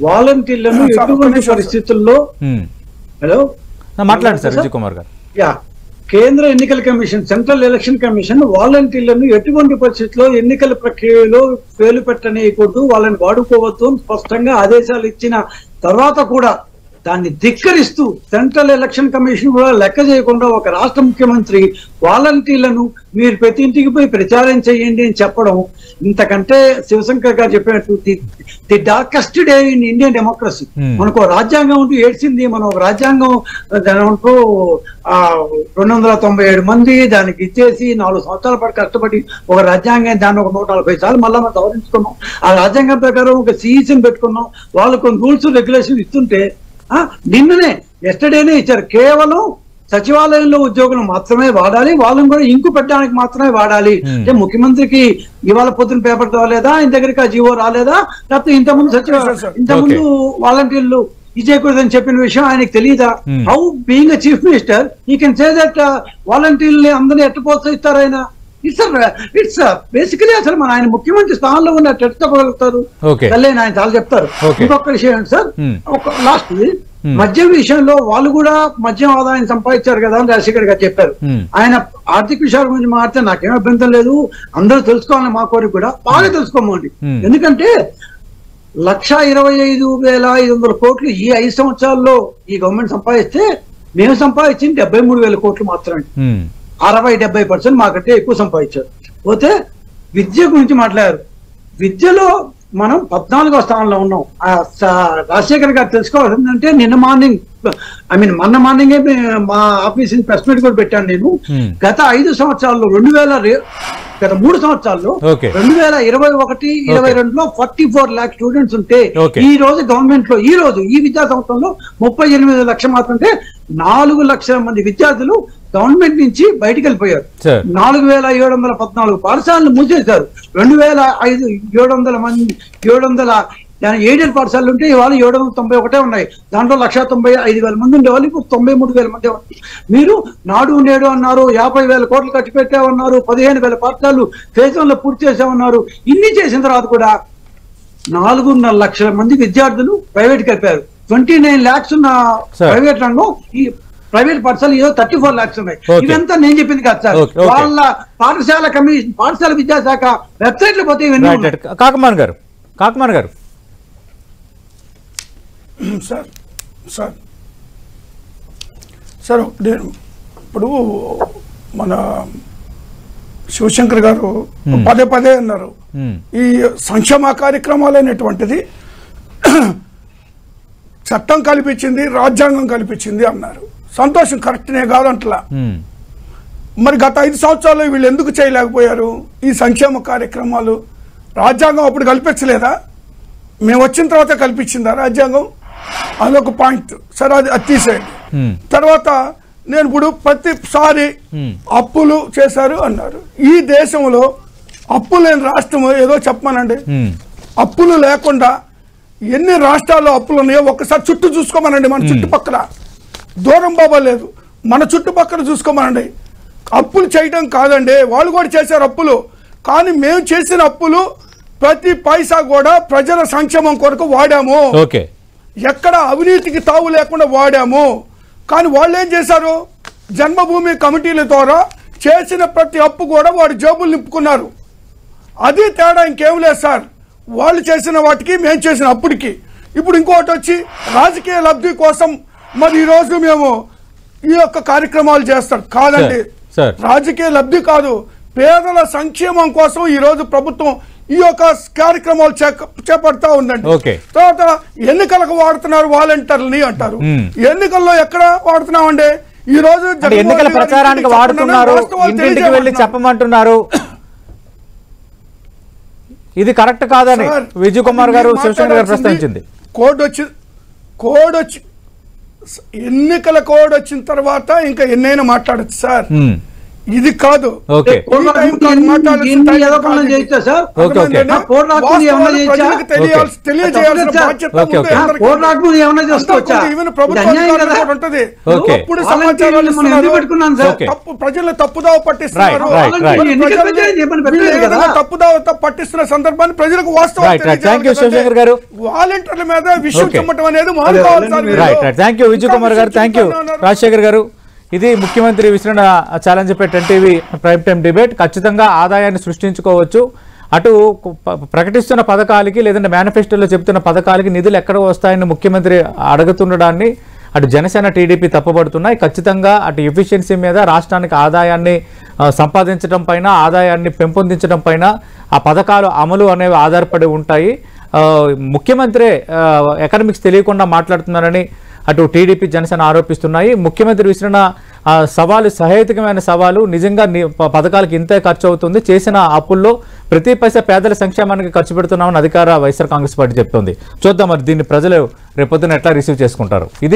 వాలంటీర్లను ఎటువంటి పరిస్థితుల్లో హలో మాట్లాడండి సార్ విజయ్ కుమార్ గారు. కేంద్ర ఎన్నికల కమిషన్, సెంట్రల్ ఎలక్షన్ కమిషన్ వాలంటీర్లను ఎటువంటి పరిస్థితుల్లో ఎన్నికల ప్రక్రియలో పేలు పెట్టనీయకూడదు, వాళ్ళని వాడుకోవద్దు స్పష్టంగా ఆదేశాలు ఇచ్చిన తర్వాత కూడా దాన్ని ధిక్కరిస్తూ సెంట్రల్ ఎలక్షన్ కమిషన్ కూడా లెక్క చేయకుండా ఒక రాష్ట్ర ముఖ్యమంత్రి వాలంటీర్లను మీరు ప్రతి ఇంటికి పోయి ప్రచారం చేయండి అని చెప్పడం, ఇంతకంటే శివశంకర్ గారు చెప్పినట్టు the darkest day in Indian democracy. మనకు రాజ్యాంగం ఉంటూ ఏడ్చింది, మనం ఒక రాజ్యాంగం దాంట్లో 297 మంది దానికి ఇచ్చేసి 4 సంవత్సరాల పాటు కష్టపడి ఒక రాజ్యాంగం దాన్ని ఒక 140 సార్లు మళ్ళీ మనం సవరించుకున్నాం. ఆ రాజ్యాంగం ప్రకారం ఒక సిఈసిని పెట్టుకున్నాం, వాళ్ళు కొన్ని రూల్స్ రెగ్యులేషన్ ఇస్తుంటే నిన్ననే ఎస్టర్డేనే ఇచ్చారు. కేవలం సచివాలయంలో ఉద్యోగులు మాత్రమే వాడాలి, వాళ్ళని కూడా ఇంకు పెట్టడానికి మాత్రమే వాడాలి. అంటే ముఖ్యమంత్రికి ఇవాళ పొద్దున పేపర్ రాలేదా, ఆయన దగ్గరికి ఆ జీవో రాలేదా, లేకపోతే ఇంతకుముందు వాలంటీర్లు ఇచ్చేయకూడదని చెప్పిన విషయం ఆయనకు తెలియదా? How being a chief minister ఈ కెన్ సే దట్ వాలంటీర్లు అందరినీ ఎట్ట ప్రోత్సహిస్తారు ఆయన? ఇట్స్ బేసికలీ అసలు మన ఆయన ముఖ్యమంత్రి స్థానంలో ఉన్న ఎట్ట చెప్పగలుగుతారు? ఆయన చాలా చెప్తారు. ఇంకొక విషయం సార్, ఒక లాస్ట్ మద్యం విషయంలో వాళ్ళు కూడా మద్యం ఆదాయం సంపాదించారు కదా అని రాజశేఖర్ గారు చెప్పారు. ఆయన ఆర్థిక విషయాల గురించి మాట్లాడితే నాకేం అభ్యంతరం లేదు, అందరూ తెలుసుకోవాలని మా కోరిక కూడా బాగా తెలుసుకోమండి. ఎందుకంటే 1,25,500 కోట్లు ఈ 5 సంవత్సరాల్లో ఈ గవర్నమెంట్ సంపాదిస్తే మేము సంపాదించింది 73,000 కోట్లు మాత్రమే. 60-70% మాకంటే ఎక్కువ సంపాదించారు. పోతే విద్య గురించి మాట్లాడారు. విద్యలో మనం 14వ స్థానంలో ఉన్నాం. రాజశేఖర్ గారు తెలుసుకోవాల్సిందంటే మొన్న మార్నింగే మా ఆఫీస్ ప్రెస్ మీట్ కూడా పెట్టాను నేను. గత 5 సంవత్సరాల్లో గత 3 సంవత్సరాల్లో 2021-22లో 44 lakh స్టూడెంట్స్ ఉంటే ఈ రోజు గవర్నమెంట్ లో ఈ విద్యా సంవత్సరంలో 38 లక్షలు మాత్రమే. 4 లక్షల మంది విద్యార్థులు గవర్నమెంట్ నుంచి బయటికి వెళ్ళిపోయారు. 4,714 పాఠశాలను మూసేశారు. 2,700 ఎయిడెడ్ పాఠశాలలు ఉంటే ఇవాళ 791 ఉన్నాయి. దాంట్లో 1,95,000 మంది ఉండేవాళ్ళు, ఇప్పుడు 93,000 మంది. మీరు నాడు నేడు అన్నారు, 50,000 కోట్లు ఖర్చు పెట్టామన్నారు, 15,000 పాఠశాలలు ఫేజ్ 1లో పూర్తి చేసామన్నారు. ఇన్ని చేసిన తర్వాత కూడా 4.5 లక్షల మంది విద్యార్థులు ప్రైవేట్ కలిపారు. 29 lakhs ఉన్న ప్రైవేట్ రంగం, ఈ ప్రైవేట్ పాఠశాల ఏదో 34 lakhs ఉన్నాయి. ఇదంతా నేను చెప్పింది కాదు సార్, వాళ్ళ పాఠశాల కమిషన్, పాఠశాల విద్యాశాఖ వెబ్సైట్లు పోతే ఇవన్నీ. కాకమాన్ గారు సార్ ఇప్పుడు మన శివశంకర్ గారు పదే అన్నారు, ఈ సంక్షేమ కార్యక్రమాలు అనేటువంటిది చట్టం కల్పించింది, రాజ్యాంగం కల్పించింది అన్నారు. సంతోషం, కరెక్ట్నే కాదంటలా. మరి గత 5 సంవత్సరాలు వీళ్ళు ఎందుకు చేయలేకపోయారు ఈ సంక్షేమ కార్యక్రమాలు? రాజ్యాంగం అప్పుడు కల్పించలేదా? మేము వచ్చిన తర్వాత కల్పించిందా రాజ్యాంగం? అదొక పాయింట్. సరే, అది తీసేయండి. తర్వాత నేను ఇప్పుడు ప్రతిసారి అప్పులు చేశారు అన్నారు. ఈ దేశంలో అప్పు లేని రాష్ట్రం ఏదో చెప్పమనండి. అప్పులు లేకుండా ఎన్ని రాష్ట్రాల్లో అప్పులు ఉన్నాయో ఒక్కసారి చుట్టూ చూసుకోమనండి. మన చుట్టుపక్కల దూరం బాబా లేదు, మన చుట్టుపక్కల చూసుకోమనండి. అప్పులు చేయడం కాదండి, వాళ్ళు కూడా చేశారు అప్పులు. కానీ మేము చేసిన అప్పులు ప్రతి పైసా కూడా ప్రజల సంక్షేమం కొరకు వాడాము. ఎక్కడ అవినీతికి తావు లేకుండా వాడాము. కానీ వాళ్ళు ఏం చేశారు? జన్మభూమి కమిటీల ద్వారా చేసిన ప్రతి అప్పు కూడా వాడి జేబులు నింపుకున్నారు. అది తేడా, ఇంకేం లేదు సార్. వాళ్ళు చేసిన వాటికి మేము చేసిన అప్పుడికి. ఇప్పుడు ఇంకోటి వచ్చి రాజకీయ లబ్ధి కోసం మరి ఈరోజు మేము ఈ యొక్క కార్యక్రమాలు చేస్తాం. కాదండి, రాజకీయ లబ్ధి కాదు, పేదల సంక్షేమం కోసం ఈ రోజు ప్రభుత్వం ఈ యొక్క కార్యక్రమాలు చేపడతా ఉందండి. తర్వాత ఎన్నికలకు వాడుతున్నారు వాలంటీర్లని అంటారు. ఎన్నికల్లో ఎక్కడ వాడుతున్నామండి? ఈ రోజు ఎన్నికల ప్రచారానికి వాడుతున్నారు, ఇంటింటికి వెళ్ళి చెప్పమంటున్నారు. ఇది కరెక్ట్ కాదని విజయ్ కుమార్ గారు, శివశంకర్ గారు ప్రశ్నించింది. కోడ్ వచ్చి ఎన్నికల కోడ్ వచ్చిన తర్వాత ఇంకా ఎన్నైనా మాట్లాడచ్చు సార్. ఇది కాదు. ప్రజలు తప్పుదావ పట్టిస్తున్నారు. తప్పుదావ పట్టిస్తున్న సందర్భాన్ని ప్రజలకు వాస్తవం వాలంటీర్ల మీద విషయం చెప్పడం అనేది మానుకోవాలి. విజయ్ కుమార్ గారు, థ్యాంక్ యూ. రాజశేఖర్ గారు, ఇది ముఖ్యమంత్రి విసిరిన ఛాలెంజ్ పై 10TV ప్రైమ్ టైం డిబేట్. ఖచ్చితంగా ఆదాయాన్ని సృష్టించుకోవచ్చు. అటు ప్రకటిస్తున్న పథకాలకి లేదంటే మేనిఫెస్టోలో చెబుతున్న పథకాలకి నిధులు ఎక్కడ వస్తాయని ముఖ్యమంత్రి అడుగుతుండడాన్ని అటు జనసేన, టీడీపీ తప్పుపడుతున్నాయి. ఖచ్చితంగా అటు ఎఫిషియన్సీ మీద, రాష్ట్రానికి ఆదాయాన్ని సంపాదించడం పైన, ఆదాయాన్ని పెంపొందించడం పైన ఆ పథకాలు అమలు అనేవి ఆధారపడి ఉంటాయి. ముఖ్యమంత్రి ఎకనామిక్స్ తెలియకుండా మాట్లాడుతున్నారని అటు టీడీపీ, జనసేన ఆరోపిస్తున్నాయి. ముఖ్యమంత్రి విసిరిన సవాలు సహేతుకమైన సవాలు. నిజంగా పథకాలకు ఇంతే ఖర్చు అవుతుంది, చేసిన అప్పుల్లో ప్రతి పైసా పేదల సంక్షేమానికి ఖర్చు పెడుతున్నామని అధికార వైఎస్ఆర్ కాంగ్రెస్ పార్టీ చెప్తోంది. చూద్దాం మరి దీన్ని ప్రజలు రేపొద్దున ఎట్లా రిసీవ్ చేసుకుంటారు. ఇది